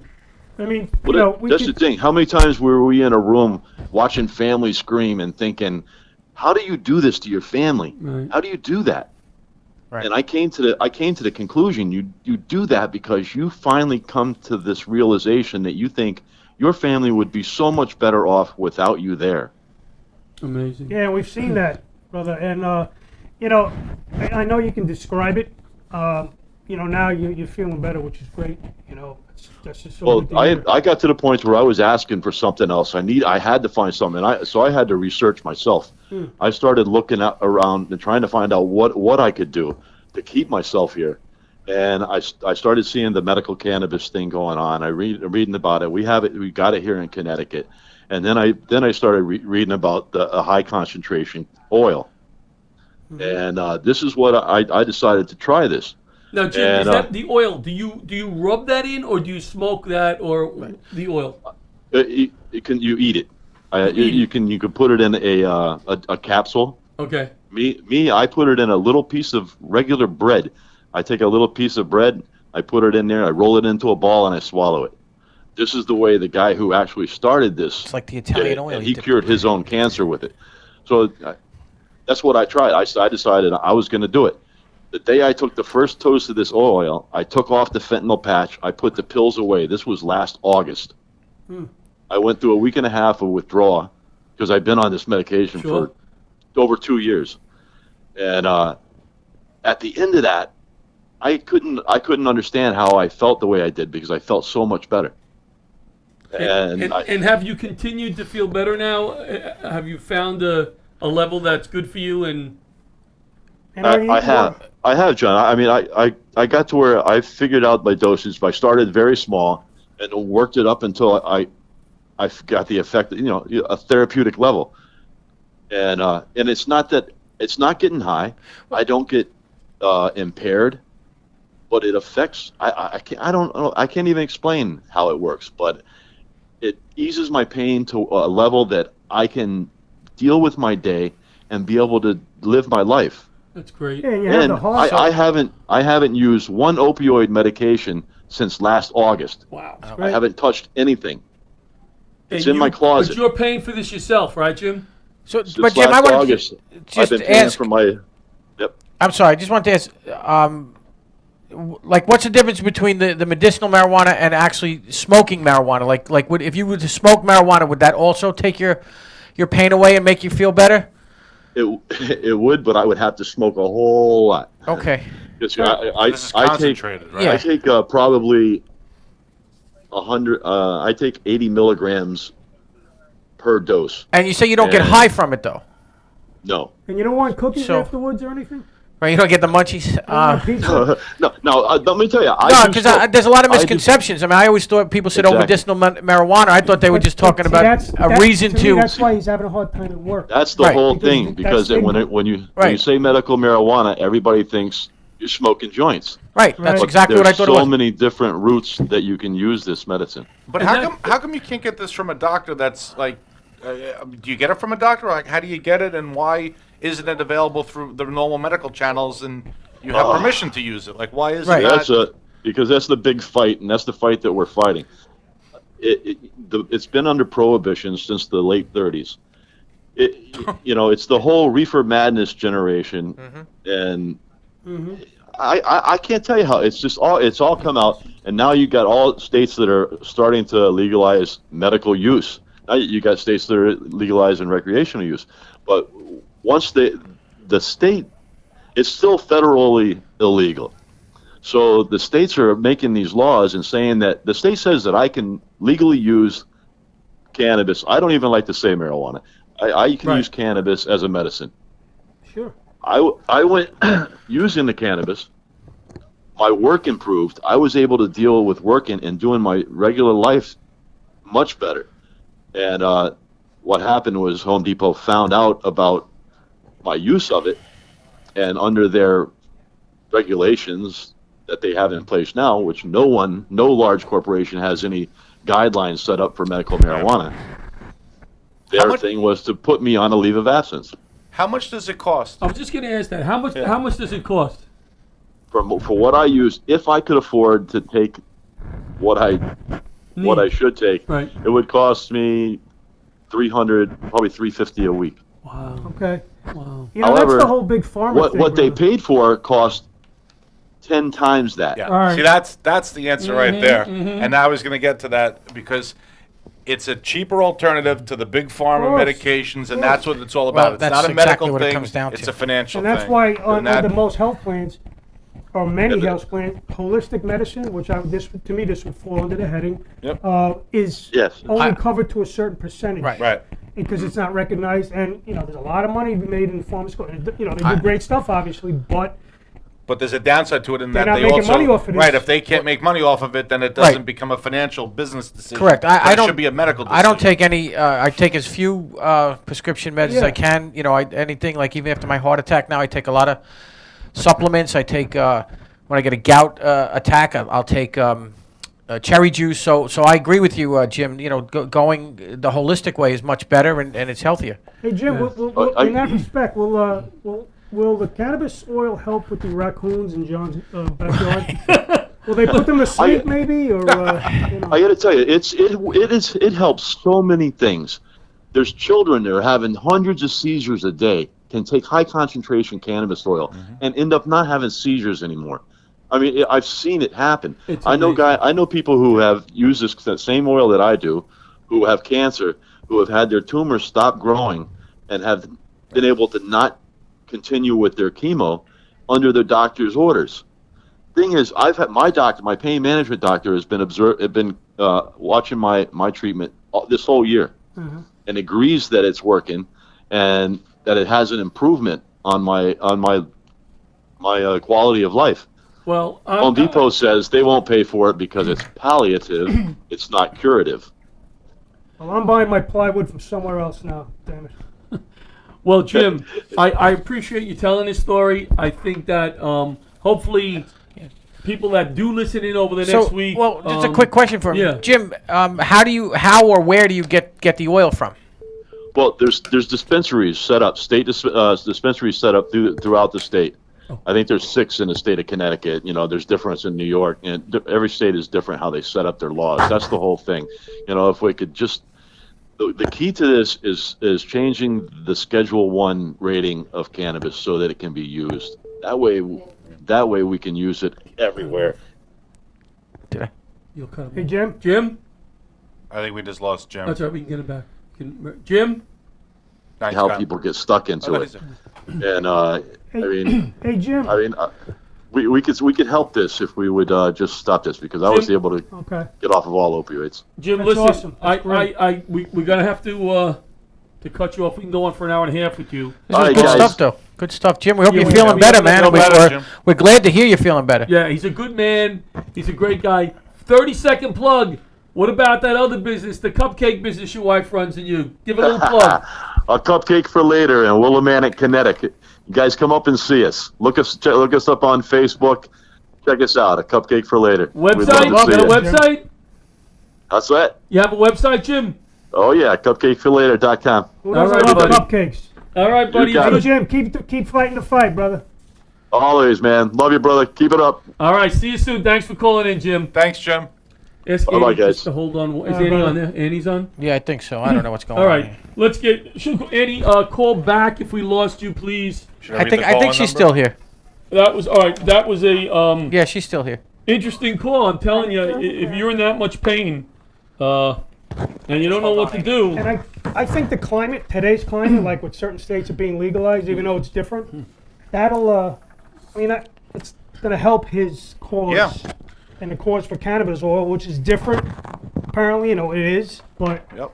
Speaker 4: I mean,
Speaker 7: That's the thing. How many times were we in a room watching families scream and thinking, "How do you do this to your family?
Speaker 2: Right.
Speaker 7: How do you do that?"
Speaker 5: Right.
Speaker 7: And I came to the conclusion you do that because you finally come to this realization that you think your family would be so much better off without you there.
Speaker 2: Amazing.
Speaker 4: Yeah, we've seen that, brother. And, I know you can describe it. Now you're feeling better, which is great. That's just so
Speaker 7: Well,
Speaker 4: good to hear.
Speaker 7: I got to the point where I was asking for something else. I had to find something. So I had to research myself. I started looking around and trying to find out what I could do to keep myself here. And I started seeing the medical cannabis thing going on. Reading about it. We got it here in Connecticut. And then I started reading about a high concentration oil. And this is what I decided to try this.
Speaker 2: Now, Jim, is that the oil? Do you rub that in, or do you smoke that, or the oil?
Speaker 7: You eat it. You can put it in a capsule.
Speaker 2: Okay.
Speaker 7: Me, I put it in a little piece of regular bread. I take a little piece of bread, I put it in there, I roll it into a ball, and I swallow it. This is the way the guy who actually started this.
Speaker 5: It's like the Italian oil.
Speaker 7: And he cured his own cancer with it. So that's what I tried. I decided I was going to do it. The day I took the first toast of this oil, I took off the fentanyl patch. I put the pills away. This was last August. I went through a week and a half of withdrawal because I've been on this medication for over 2 years. And at the end of that, I couldn't understand how I felt the way I did because I felt so much better.
Speaker 2: And have you continued to feel better now? Have you found a level that's good for you? And
Speaker 7: I have, John. I mean, I got to where I figured out my dosage. I started very small and worked it up until I got the effect, a therapeutic level. And it's not getting high. I don't get impaired, but it affects. I can't even explain how it works, but it eases my pain to a level that I can deal with my day and be able to live my life.
Speaker 2: That's great.
Speaker 4: Yeah, and you have the heart.
Speaker 7: I haven't used one opioid medication since last August.
Speaker 2: Wow.
Speaker 7: I haven't touched anything. It's in my
Speaker 2: But
Speaker 7: closet.
Speaker 2: you're paying for this yourself, right, Jim?
Speaker 5: So,
Speaker 7: Since
Speaker 5: but Jim, I
Speaker 7: last
Speaker 5: want
Speaker 7: August,
Speaker 5: to
Speaker 7: I've
Speaker 5: just
Speaker 7: been paying
Speaker 5: ask.
Speaker 7: for my. Yep.
Speaker 5: I'm sorry. I just want to ask, like, what's the difference between the medicinal marijuana and actually smoking marijuana? Like, if you were to smoke marijuana, would that also take your pain away and make you feel better?
Speaker 7: It would, but I would have to smoke a whole lot.
Speaker 5: Okay.
Speaker 3: This is
Speaker 7: I take
Speaker 3: concentrated, right?
Speaker 5: Yeah.
Speaker 7: I take probably 100. I take 80 milligrams per dose.
Speaker 5: And you say you don't get
Speaker 7: And-
Speaker 5: high from it, though,
Speaker 7: No.
Speaker 4: And you don't want cookies
Speaker 5: So-
Speaker 4: afterwards or anything?
Speaker 5: right? You don't get the munchies.
Speaker 4: Pizza?
Speaker 7: No. Let me tell you.
Speaker 5: No, because there's a lot of misconceptions. I mean, I always thought people said, "Oh,
Speaker 7: Exactly.
Speaker 5: medicinal marijuana." I thought they were just talking about a reason
Speaker 4: to.
Speaker 5: to.
Speaker 4: Me, that's why he's having a hard time at work.
Speaker 7: That's the
Speaker 5: Right.
Speaker 7: whole
Speaker 4: Because
Speaker 7: thing.
Speaker 4: that's
Speaker 7: Because
Speaker 4: stigma.
Speaker 7: when you
Speaker 5: Right.
Speaker 7: say medical marijuana, everybody thinks you're smoking joints.
Speaker 5: Right. That's
Speaker 4: Right.
Speaker 5: exactly what I
Speaker 7: There's
Speaker 5: thought it
Speaker 7: so
Speaker 5: was.
Speaker 7: many different routes that you can use this medicine.
Speaker 3: But
Speaker 2: And
Speaker 3: how come you can't get this from a doctor that's like, do you get it from a doctor? Like, how do you get it, and why isn't it available through the normal medical channels and you have permission to use it? Like, why is
Speaker 5: Right.
Speaker 3: it
Speaker 7: Because that's the big fight, and that's the fight that we're fighting. It's been under prohibition since the late 30s. It's the whole reefer madness generation, and I can't tell you how it's all come out, and now you got all states that are starting to legalize medical use. Now you got states that are legalizing recreational use, but once the state, it's still federally illegal. So the states are making these laws and saying that the state says that I can legally use cannabis. I don't even like to say marijuana. I can use cannabis as a medicine.
Speaker 4: Sure.
Speaker 7: I went using the cannabis. My work improved. I was able to deal with working and doing my regular life much better. And what happened was Home Depot found out about my use of it, and under their regulations that they have in place now, which no large corporation has any guidelines set up for medical marijuana, their thing was to put me on a leave of absence.
Speaker 3: How much does it cost?
Speaker 2: I was just going to ask that. How much does it cost?
Speaker 7: For what I use, if I could afford to take what I should take,
Speaker 2: Right.
Speaker 7: it would cost me $300, probably $350 a week.
Speaker 2: Wow.
Speaker 4: Okay.
Speaker 2: Wow.
Speaker 7: However,
Speaker 4: that's the whole big pharma thing.
Speaker 7: What they
Speaker 4: brother.
Speaker 7: paid for cost 10 times that.
Speaker 3: Yeah.
Speaker 4: All right.
Speaker 3: See, that's the answer right there. And I was going to get to that because it's a cheaper alternative to the big pharma
Speaker 4: course.
Speaker 3: medications, and that's what it's all about.
Speaker 5: Well,
Speaker 3: It's
Speaker 5: that's
Speaker 3: not a
Speaker 5: exactly
Speaker 3: medical
Speaker 5: what it
Speaker 3: thing.
Speaker 5: comes down
Speaker 3: It's
Speaker 5: to.
Speaker 3: a financial
Speaker 4: And that's
Speaker 3: thing.
Speaker 4: why
Speaker 3: And that-
Speaker 4: under most health plans, or many
Speaker 3: Yeah,
Speaker 4: health plans, holistic medicine, which to me this would fall under the heading,
Speaker 3: Yep.
Speaker 4: is
Speaker 7: Yes.
Speaker 4: only covered to a certain percentage.
Speaker 5: Right.
Speaker 3: Right.
Speaker 4: Because it's not recognized, and there's a lot of money to be made in the pharmaceutical. And, they do great stuff, obviously, but
Speaker 3: But there's a downside to it in
Speaker 4: They're
Speaker 3: that
Speaker 4: not
Speaker 3: they
Speaker 4: making
Speaker 3: also
Speaker 4: money off of this.
Speaker 3: right. If they can't make money off of it, then it doesn't
Speaker 5: Right.
Speaker 3: become a financial business decision.
Speaker 5: Correct.
Speaker 3: Then
Speaker 5: I
Speaker 3: it
Speaker 5: don't.
Speaker 3: should be a medical decision.
Speaker 5: I don't take any. I take as few prescription meds as
Speaker 4: Yeah.
Speaker 5: I can. Anything like even after my heart attack. Now I take a lot of supplements. I take when I get a gout attack. I'll take cherry juice. So I agree with you, Jim. Going the holistic way is much better and it's healthier.
Speaker 4: hey, Jim,
Speaker 2: Yes.
Speaker 4: in that respect, will the cannabis oil help with the raccoons in John's backyard? Will they put them to sleep, maybe, or
Speaker 7: I got to tell you, it helps so many things. There's children that are having hundreds of seizures a day, can take high concentration cannabis oil and end up not having seizures anymore. I mean, I've seen it happen.
Speaker 2: It's
Speaker 7: I
Speaker 2: amazing.
Speaker 7: know people who have used that same oil that I do, who have cancer, who have had their tumors stop growing and have been able to not continue with their chemo under their doctor's orders. thing is, I've had my doctor, my pain management doctor, has been watching my treatment this whole year, and agrees that it's working, and that it has an improvement on my quality of life.
Speaker 2: Well,
Speaker 7: Home Depot says they won't pay for it because it's palliative, it's not curative.
Speaker 4: Well, I'm buying my plywood from somewhere else now. Damn it.
Speaker 2: Well, Jim, I appreciate you telling this story. I think that hopefully people that do listen in over the next week.
Speaker 5: Well, just a quick question for him.
Speaker 2: yeah.
Speaker 5: Jim. How or where do you get the oil from?
Speaker 7: Well, there's dispensaries set up, state dispensaries set up throughout the state. I think there's 6 in the state of Connecticut. You know, there's difference in New York, and every state is different how they set up their laws. That's the whole thing. You know, if we could just, the key to this is changing the Schedule 1 rating of cannabis so that it can be used. That way we can use it everywhere.
Speaker 2: You'll cut him
Speaker 4: Hey,
Speaker 2: off.
Speaker 4: Jim.
Speaker 2: Jim?
Speaker 3: I think we just lost Jim.
Speaker 2: That's all right, we can get him back. Jim?
Speaker 3: Nice
Speaker 7: How
Speaker 3: guy.
Speaker 7: people get stuck into it, and I mean.
Speaker 4: Hey, Jim.
Speaker 7: I mean, we could help this if we would just stop this, because I was able to
Speaker 4: Okay.
Speaker 7: get off of all opioids.
Speaker 2: Jim,
Speaker 4: That's
Speaker 2: listen,
Speaker 4: awesome. That's great.
Speaker 2: we're gonna have to cut you off. We can go on for an hour and a half with you.
Speaker 5: This
Speaker 7: All
Speaker 5: is
Speaker 7: right,
Speaker 5: good
Speaker 7: guys.
Speaker 5: stuff, though. Good stuff, Jim. We hope you're
Speaker 2: we
Speaker 5: feeling
Speaker 2: hope
Speaker 5: better,
Speaker 2: you
Speaker 5: man.
Speaker 3: feel better, Jim.
Speaker 5: We're glad to hear you're feeling better.
Speaker 2: Yeah, he's a good man. He's a great guy. 30-second plug. What about that other business, the cupcake business your wife runs and you? Give it a little plug.
Speaker 7: A cupcake for later in Willimantic, Connecticut. You guys come up and see us. Look us up on Facebook. Check us out. A cupcake for later. We'd love
Speaker 2: Website?
Speaker 7: to
Speaker 2: You
Speaker 7: see
Speaker 2: got a
Speaker 7: you.
Speaker 2: website?
Speaker 7: That's that.
Speaker 2: You have a website, Jim?
Speaker 7: Oh yeah, cupcakeforlater.com.
Speaker 4: Who doesn't
Speaker 2: All right,
Speaker 4: love
Speaker 2: buddy.
Speaker 4: cupcakes?
Speaker 2: All right, buddy.
Speaker 7: You got
Speaker 4: Hey,
Speaker 7: it.
Speaker 4: Jim, keep fighting the fight, brother.
Speaker 7: Always, man. Love you, brother. Keep it up.
Speaker 2: All right, see you soon. Thanks for calling in, Jim.
Speaker 3: Thanks, Jim.
Speaker 2: Ask
Speaker 7: Bye-bye,
Speaker 2: Annie
Speaker 7: guys.
Speaker 2: just to hold on. Is
Speaker 4: Bye,
Speaker 2: Annie
Speaker 4: brother.
Speaker 2: on there? Annie's on?
Speaker 5: Yeah, I think so. I don't know what's going
Speaker 2: All
Speaker 5: on.
Speaker 2: right,
Speaker 5: here.
Speaker 2: let's get. Annie, call back if we lost you, please.
Speaker 3: Should
Speaker 5: I
Speaker 3: read
Speaker 5: think
Speaker 3: the
Speaker 5: I think
Speaker 3: call-in
Speaker 5: she's
Speaker 3: number?
Speaker 5: still here.
Speaker 2: That was all right. That was a
Speaker 5: Yeah, she's still here.
Speaker 2: interesting call. I'm telling you, if you're in that much pain, and you don't know what to do,
Speaker 4: And I think the climate, today's climate, like with certain states are being legalized, even though it's different, that'll, it's going to help his cause.
Speaker 3: Yeah.
Speaker 4: And the cause for cannabis oil, which is different. Apparently, it is, but
Speaker 3: Yep.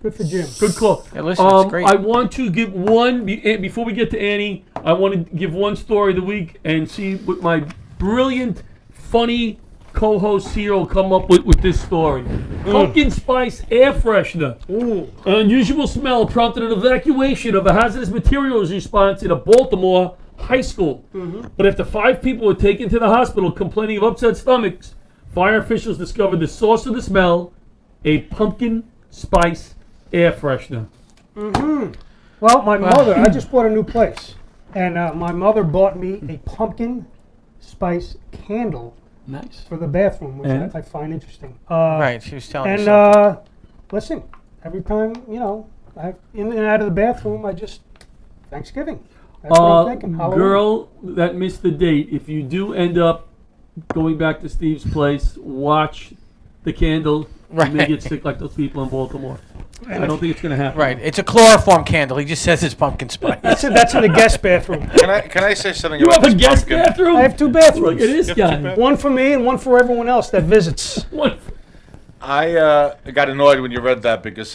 Speaker 4: good for Jim.
Speaker 2: good call.
Speaker 5: Yeah, listen, it's great.
Speaker 2: I want to give before we get to Annie. I want to give one story of the week and see what my brilliant, funny co-host here will come up with this story. Pumpkin spice air freshener.
Speaker 4: Ooh.
Speaker 2: An unusual smell prompted an evacuation of a hazardous materials response in a Baltimore high school. But after 5 people were taken to the hospital complaining of upset stomachs, fire officials discovered the source of the smell, a pumpkin spice air freshener.
Speaker 4: Well, my mother, I just bought a new place, and my mother bought me a pumpkin spice candle
Speaker 2: Nice.
Speaker 4: for the bathroom, which
Speaker 2: And?
Speaker 4: I find interesting.
Speaker 5: Right, she was telling me
Speaker 4: And
Speaker 5: something.
Speaker 4: listen, every time I in and out of the bathroom, I just Thanksgiving. That's what I'm thinking. Halloween.
Speaker 2: Girl that missed the date, if you do end up going back to Steve's place, watch the candle. You may
Speaker 5: Right.
Speaker 2: get sick like those people in Baltimore. I don't think it's going to happen.
Speaker 5: Right, it's a chloroform candle. He just says it's pumpkin spice.
Speaker 4: That's in the guest bathroom.
Speaker 3: Can I say something
Speaker 2: You
Speaker 3: about
Speaker 2: have a
Speaker 3: this
Speaker 2: guest
Speaker 3: pumpkin?
Speaker 2: bathroom?
Speaker 4: I have 2
Speaker 2: Look
Speaker 4: bathrooms.
Speaker 2: at this guy.
Speaker 4: One for me and one for everyone else that visits.
Speaker 2: What?
Speaker 3: I got annoyed when you read that because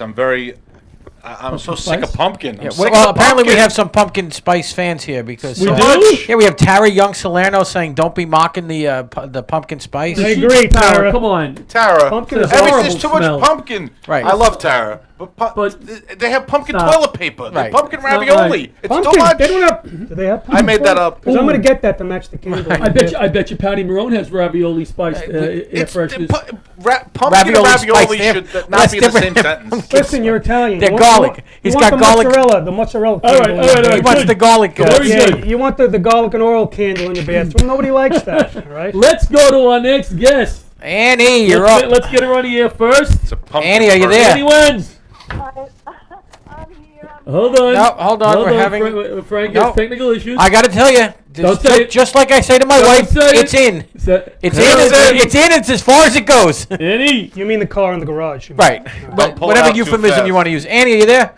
Speaker 3: I'm so sick of
Speaker 2: spice?
Speaker 3: pumpkin. I'm
Speaker 5: Yeah,
Speaker 3: sick
Speaker 5: well,
Speaker 3: of
Speaker 5: apparently we
Speaker 3: pumpkin.
Speaker 5: have some pumpkin spice fans here because
Speaker 2: We do?
Speaker 5: yeah, we have Tara Young Salerno saying don't be mocking the pumpkin spice.
Speaker 4: I agree, Tara.
Speaker 2: Come on.
Speaker 3: Tara.
Speaker 4: Pumpkin
Speaker 2: It's
Speaker 4: is
Speaker 2: a
Speaker 3: Every,
Speaker 2: horrible
Speaker 3: there's too much
Speaker 2: smell.
Speaker 3: pumpkin.
Speaker 5: Right.
Speaker 3: I love Tara, but
Speaker 2: But-
Speaker 3: they have pumpkin
Speaker 2: Stop.
Speaker 3: toilet paper. They
Speaker 5: Right.
Speaker 3: have pumpkin
Speaker 2: not
Speaker 3: ravioli.
Speaker 2: right.
Speaker 3: It's
Speaker 4: Pumpkin.
Speaker 3: too much.
Speaker 4: They don't have. Do they have pumpkin?
Speaker 3: I made that up.
Speaker 4: Because I'm going to get that to match the candle.
Speaker 2: I bet you Patty Marone has ravioli spiced air
Speaker 3: It's
Speaker 2: fresheners.
Speaker 3: pumpkin and
Speaker 5: Ravioli spiced
Speaker 3: ravioli
Speaker 5: there.
Speaker 3: should
Speaker 5: Well,
Speaker 3: not
Speaker 5: that's
Speaker 3: be the same
Speaker 5: different.
Speaker 3: sentence.
Speaker 4: Listen, you're Italian.
Speaker 5: They're
Speaker 4: You
Speaker 5: garlic.
Speaker 4: You
Speaker 5: He's
Speaker 4: want
Speaker 5: got
Speaker 4: the
Speaker 5: garlic.
Speaker 4: the mozzarella
Speaker 2: All right,
Speaker 4: candle.
Speaker 2: all right, all
Speaker 5: He
Speaker 2: right.
Speaker 5: wants
Speaker 2: good.
Speaker 5: the garlic.
Speaker 2: Very
Speaker 4: Yeah,
Speaker 2: good.
Speaker 4: you want the garlic and oil candle in your bathroom. Nobody likes that, all right?
Speaker 2: Let's go to our next guest.
Speaker 5: Annie, you're
Speaker 2: let's,
Speaker 5: up.
Speaker 2: Let's get her on the air first.
Speaker 3: It's a pumpkin
Speaker 5: Annie, are you
Speaker 3: first.
Speaker 5: there?
Speaker 2: Annie wins.
Speaker 8: I'm here.
Speaker 2: Hold on.
Speaker 5: No, hold on, we're having-
Speaker 2: Frank
Speaker 5: No.
Speaker 2: has technical issues.
Speaker 5: I got to tell you,
Speaker 2: Don't say it.
Speaker 5: just like I say to my
Speaker 2: Don't
Speaker 5: wife,
Speaker 2: say it.
Speaker 5: it's in. It's
Speaker 2: Say-
Speaker 5: in. It's in. It's as far as it goes.
Speaker 2: Annie.
Speaker 4: You mean the car in the garage. you mean.
Speaker 5: Right. But
Speaker 3: pull it
Speaker 5: whatever
Speaker 3: out too
Speaker 5: euphemism
Speaker 3: fast.
Speaker 5: you want to use. Annie, are you there?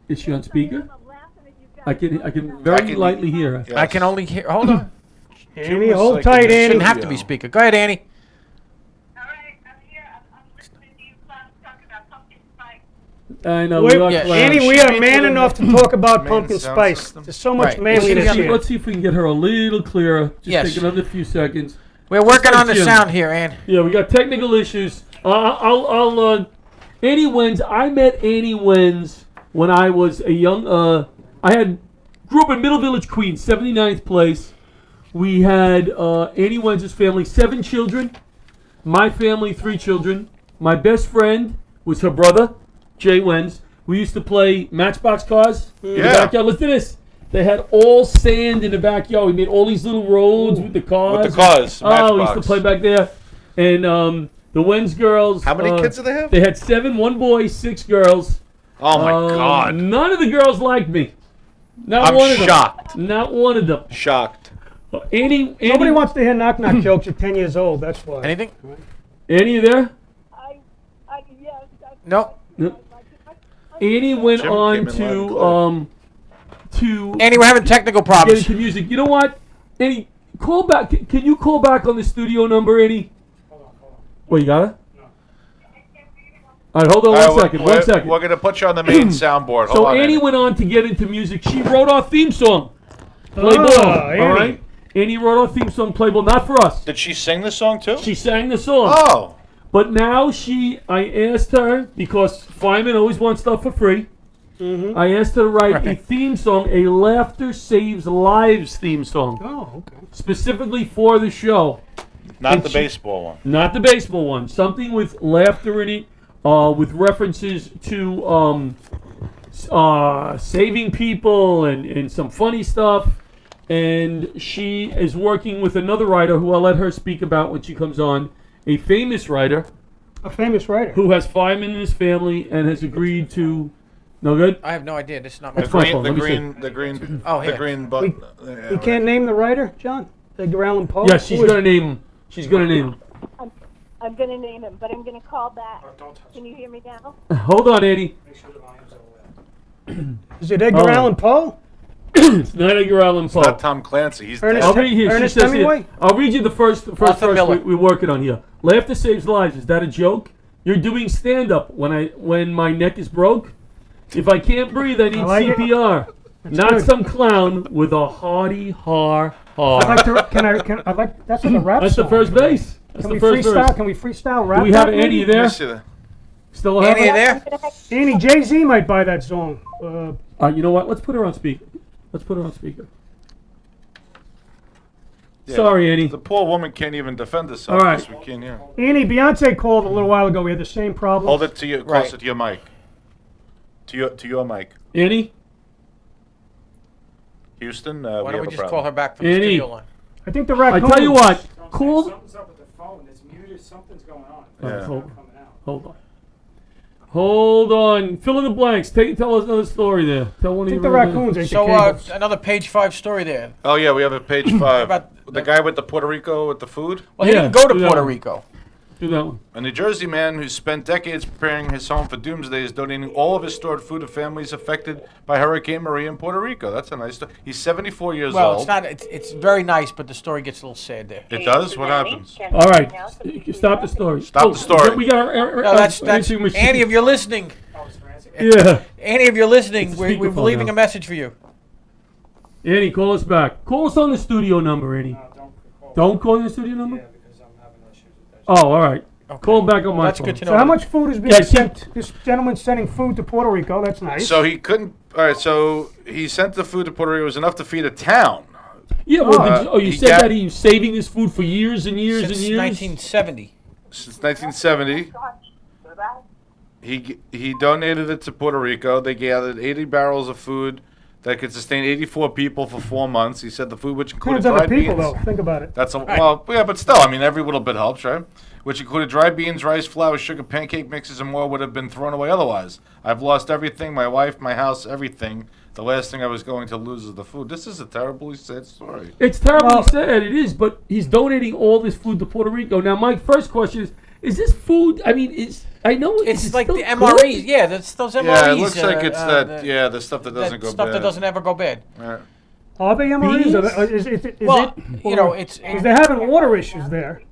Speaker 2: Is she on speaker?
Speaker 8: I'm laughing at you guys.
Speaker 2: I can very
Speaker 3: I can-
Speaker 2: lightly hear her.
Speaker 3: Yes.
Speaker 5: I can only hear. Hold on.
Speaker 4: Annie,
Speaker 3: was
Speaker 4: hold
Speaker 3: like
Speaker 4: tight,
Speaker 3: in the
Speaker 4: Annie.
Speaker 5: Didn't have to be speaker. Go ahead, Annie.
Speaker 8: All right, I'm here. I'm listening to you talk about pumpkin spice.
Speaker 2: I know.
Speaker 4: Wait,
Speaker 2: we are
Speaker 5: yeah,
Speaker 2: clowns.
Speaker 4: Annie, we
Speaker 3: She
Speaker 4: are
Speaker 3: needs
Speaker 4: man
Speaker 3: a
Speaker 4: enough to talk about
Speaker 3: main
Speaker 4: pumpkin
Speaker 3: sound
Speaker 4: spice.
Speaker 3: system.
Speaker 4: There's so much
Speaker 5: Right.
Speaker 4: manliness
Speaker 2: Let's see,
Speaker 4: here.
Speaker 2: let's see if we can get her a little clearer. Just
Speaker 5: Yes.
Speaker 2: take another few seconds.
Speaker 5: We're working
Speaker 2: like
Speaker 5: on the
Speaker 2: Jim.
Speaker 5: sound here, Ann.
Speaker 2: Yeah, we got technical issues. Annie Wins. I met Annie Wins when I was a young. Grew up in Middle Village, Queens, 79th place. We had Annie Wins' family, 7 children. My family, 3 children. My best friend was her brother, Jay Wins. We used to play Matchbox cars in the
Speaker 3: Yeah.
Speaker 2: backyard. Listen to this. They had all sand in the backyard. We made all these little roads with the cars.
Speaker 3: With the cars,
Speaker 2: Oh, we used to
Speaker 3: Matchbox.
Speaker 2: play back there. And the Wins girls.
Speaker 3: How many kids do they have?
Speaker 2: They had 7, 1 boy, 6 girls.
Speaker 3: Oh my God!
Speaker 2: None of the girls liked me. Not
Speaker 3: I'm
Speaker 2: one of them.
Speaker 3: shocked.
Speaker 2: Not one of them.
Speaker 3: Shocked.
Speaker 2: Annie,
Speaker 4: Nobody wants to hear knock-knock jokes at 10 years old, that's why.
Speaker 5: Anything?
Speaker 2: Annie, you there?
Speaker 8: Yes.
Speaker 5: No.
Speaker 2: Annie went
Speaker 3: Jim
Speaker 2: on
Speaker 3: came in
Speaker 2: to
Speaker 3: loud
Speaker 5: Annie, we're having technical
Speaker 2: get
Speaker 5: problems.
Speaker 2: into music. You know what? Annie, call back. Can you call back on the studio number, Annie? Well, you got it? All right, hold on
Speaker 3: All right,
Speaker 2: one second.
Speaker 3: we're-
Speaker 2: 1 second.
Speaker 3: We're gonna put you on the main soundboard. Hold
Speaker 2: So
Speaker 3: on,
Speaker 2: Annie went on to get into music. She wrote our theme song. Play ball.
Speaker 4: Annie.
Speaker 2: All right. Annie wrote our theme song. Play ball. Not for us.
Speaker 3: Did she sing the song too?
Speaker 2: She sang the song.
Speaker 3: Oh.
Speaker 2: But now I asked her, because Fireman always wants stuff for free. I asked her to write a theme song, a Laughter Saves Lives theme song,
Speaker 4: Oh, okay.
Speaker 2: specifically for the show.
Speaker 3: Not
Speaker 2: And
Speaker 3: the
Speaker 2: she-
Speaker 3: baseball one.
Speaker 2: Not the baseball one. Something with laughter in it, with references to saving people and some funny stuff. And she is working with another writer who I'll let her speak about when she comes on, a famous writer
Speaker 4: A famous writer.
Speaker 2: who has firemen in his family and has agreed to. No good?
Speaker 5: I have no idea. This is not my
Speaker 2: That's my
Speaker 3: Green,
Speaker 2: fault.
Speaker 3: the
Speaker 2: Let me see.
Speaker 3: green, the green,
Speaker 5: Oh,
Speaker 3: the
Speaker 5: here.
Speaker 3: green button.
Speaker 4: You can't name the writer, John? Edgar Allan Poe?
Speaker 2: Yeah, she's
Speaker 4: Who is-
Speaker 2: gonna name him. She's gonna name
Speaker 8: I'm going to name him, but I'm going to call back. Can you hear me now?
Speaker 2: him. Hold on, Eddie.
Speaker 4: Is it Edgar
Speaker 2: Oh.
Speaker 4: Allan Poe?
Speaker 2: It's not Edgar Allan Poe.
Speaker 3: Not Tom Clancy. He's
Speaker 4: Ernest-
Speaker 2: I'll
Speaker 3: dead.
Speaker 2: read here. She
Speaker 4: Ernest
Speaker 2: says here.
Speaker 4: Hemingway?
Speaker 2: I'll read you the first
Speaker 5: Arthur
Speaker 2: verse
Speaker 5: Miller.
Speaker 2: we're working on here. Laughter saves lives. Is that a joke? You're doing stand-up when my neck is broke. If I can't breathe, I need
Speaker 4: like it.
Speaker 2: CPR. Not
Speaker 4: good.
Speaker 2: some clown with a hearty har har.
Speaker 4: I'd like to. I'd like. That's like a rap
Speaker 2: That's the
Speaker 4: song.
Speaker 2: first base. That's
Speaker 4: Can
Speaker 2: the
Speaker 4: we
Speaker 2: first
Speaker 4: freestyle?
Speaker 2: verse.
Speaker 4: Can we freestyle rap?
Speaker 2: Do we have
Speaker 4: that,
Speaker 2: Annie
Speaker 4: maybe?
Speaker 3: Let me
Speaker 2: there?
Speaker 3: see that.
Speaker 2: Still have
Speaker 5: Annie, you
Speaker 2: her?
Speaker 5: there?
Speaker 4: Annie, Jay-Z might buy that song.
Speaker 2: You know what? Let's put her on speaker. Let's put her on speaker.
Speaker 3: Yeah,
Speaker 2: Sorry, Annie.
Speaker 3: The poor woman can't even defend herself.
Speaker 2: All right.
Speaker 3: because we can't hear.
Speaker 4: Annie, Beyonce called a little while ago. We had the same problem.
Speaker 3: Hold it to you, closer
Speaker 5: Right.
Speaker 3: to your mic. To your mic.
Speaker 2: Annie?
Speaker 3: Houston,
Speaker 5: Why
Speaker 3: we
Speaker 5: don't
Speaker 3: have
Speaker 5: we
Speaker 3: a
Speaker 5: just
Speaker 3: problem.
Speaker 5: call her back from the
Speaker 2: Annie.
Speaker 5: studio line?
Speaker 4: I think the
Speaker 2: I
Speaker 4: raccoon.
Speaker 2: tell you what. Call.
Speaker 9: Something's up with the phone. It's muted. Something's going on.
Speaker 3: Yeah.
Speaker 2: Hold,
Speaker 9: Coming out.
Speaker 2: hold on. Hold on. Fill in the blanks. Tell us another story there. Tell one
Speaker 4: I
Speaker 2: of
Speaker 4: think the
Speaker 2: your
Speaker 4: raccoons ate
Speaker 5: So,
Speaker 4: the cables.
Speaker 5: another page 5 story there.
Speaker 3: Oh yeah, we have a page 5.
Speaker 5: about
Speaker 3: the
Speaker 5: that-
Speaker 3: guy with the Puerto Rico with the food.
Speaker 5: Well, he
Speaker 2: Yeah,
Speaker 5: didn't go to
Speaker 2: do that
Speaker 5: Puerto
Speaker 2: one.
Speaker 5: Rico.
Speaker 2: Do that one.
Speaker 3: A New Jersey man who spent decades preparing his home for doomsday is donating all of his stored food to families affected by Hurricane Maria in Puerto Rico. That's a nice story. He's 74 years
Speaker 5: Well,
Speaker 3: old.
Speaker 5: it's not. It's very nice, but the story gets a little sad there.
Speaker 3: It does? What happens?
Speaker 2: All right. Stop the story.
Speaker 3: Stop the story.
Speaker 2: We got our
Speaker 5: No, that's
Speaker 2: answering machine.
Speaker 5: Annie. If you're listening,
Speaker 9: Oh, it's Francie.
Speaker 2: Yeah.
Speaker 5: Annie, if you're listening,
Speaker 2: It's a
Speaker 5: we're
Speaker 2: speakerphone
Speaker 5: leaving
Speaker 2: now.
Speaker 5: a message for you.
Speaker 2: Annie, call us back. Call us on the studio number, Annie.
Speaker 9: No, don't call.
Speaker 2: Don't call the studio number?
Speaker 9: Yeah, because I'm having issues with that.
Speaker 2: Oh, all right. Call back on my
Speaker 5: That's
Speaker 2: phone.
Speaker 5: good to know.
Speaker 4: So how much food is being
Speaker 2: Yeah,
Speaker 4: sent? This gentleman's sending food to Puerto Rico. That's nice.
Speaker 3: So he couldn't. All right. So he sent the food to Puerto Rico. It was enough to feed a town.
Speaker 2: Yeah, well, you
Speaker 3: he
Speaker 2: said
Speaker 3: got-
Speaker 2: that he was saving this food for years and years
Speaker 5: Since
Speaker 2: and years?
Speaker 5: 1970.
Speaker 3: Since 1970, he donated it to Puerto Rico. They gathered 80 barrels of food that could sustain 84 people for 4 months. He said the food, which included
Speaker 4: Depends on the
Speaker 3: dried
Speaker 4: people,
Speaker 3: beans.
Speaker 4: though. Think about it.
Speaker 3: That's a well, yeah, but still, I mean, every little bit helps, right? Which included dried beans, rice, flour, sugar, pancake mixes, and more would have been thrown away otherwise. I've lost everything: my wife, my house, everything. The last thing I was going to lose is the food. This is a terribly sad story.
Speaker 2: It's terribly
Speaker 4: Well-
Speaker 2: sad, it is, but he's donating all this food to Puerto Rico. Now, my first question is this food, I mean, I know
Speaker 5: It's like
Speaker 2: still
Speaker 5: the
Speaker 2: good?
Speaker 5: MREs. Yeah, that's those MREs.
Speaker 3: Yeah, it looks like it's
Speaker 5: the
Speaker 3: the stuff that doesn't go
Speaker 5: stuff
Speaker 3: bad.
Speaker 5: that doesn't ever go bad.
Speaker 3: Yeah.
Speaker 4: Are they MREs?
Speaker 2: Beans?
Speaker 4: Or is
Speaker 5: Well,
Speaker 4: it?
Speaker 5: you know, it's.
Speaker 4: Because they're having water issues there.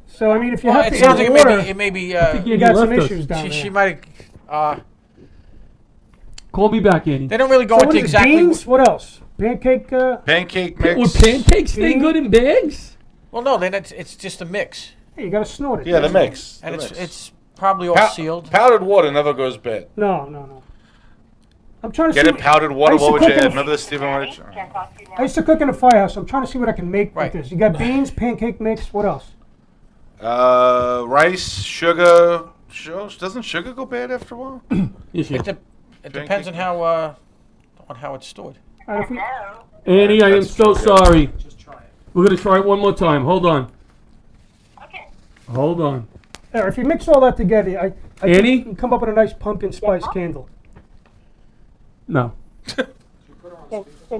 Speaker 4: So I mean, if you
Speaker 5: Well,
Speaker 4: have
Speaker 5: it
Speaker 4: to
Speaker 5: sounds
Speaker 4: get
Speaker 5: like
Speaker 4: water,
Speaker 5: it may be.
Speaker 4: you got some issues down
Speaker 5: She
Speaker 4: there.
Speaker 5: might have.
Speaker 2: Call me back, Andy.
Speaker 5: They don't really go
Speaker 4: So what
Speaker 5: into
Speaker 4: is it,
Speaker 5: exactly.
Speaker 4: beans? What else? Pancake.
Speaker 3: Pancake
Speaker 2: Would
Speaker 3: mix.
Speaker 2: pancakes stay
Speaker 4: Bean?
Speaker 2: good in bags?
Speaker 5: Well, no, then it's just a mix,
Speaker 4: Hey, you gotta snort it.
Speaker 3: Yeah, the mix.
Speaker 5: and
Speaker 3: the
Speaker 5: it's
Speaker 3: mix.
Speaker 5: it's probably all
Speaker 3: Pow-
Speaker 5: sealed.
Speaker 3: Powdered water never goes bad.
Speaker 4: No. I'm trying to
Speaker 3: Get
Speaker 4: see.
Speaker 3: it powdered
Speaker 4: I
Speaker 3: water.
Speaker 4: used to
Speaker 3: What would you
Speaker 4: cook in
Speaker 3: add?
Speaker 4: a-
Speaker 3: Remember the Stephen Rich?
Speaker 4: I used to cook in a firehouse. I'm trying to see what I can make
Speaker 5: Right.
Speaker 4: with this. You got beans, pancake mix. What else?
Speaker 3: Rice, sugar. Doesn't sugar go bad after a while?
Speaker 2: Yes,
Speaker 5: It depends on how it's stored.
Speaker 4: All right, if we-
Speaker 2: Annie, I am
Speaker 3: That's
Speaker 2: so
Speaker 3: true, yeah.
Speaker 2: sorry.
Speaker 9: Just try it.
Speaker 2: We're gonna try it one more time. Hold on.
Speaker 8: Okay.
Speaker 2: Hold on.
Speaker 4: all right, if you mix all that together, I think
Speaker 2: Annie?
Speaker 4: you can come up with a nice pumpkin spice candle.
Speaker 2: No.
Speaker 8: Can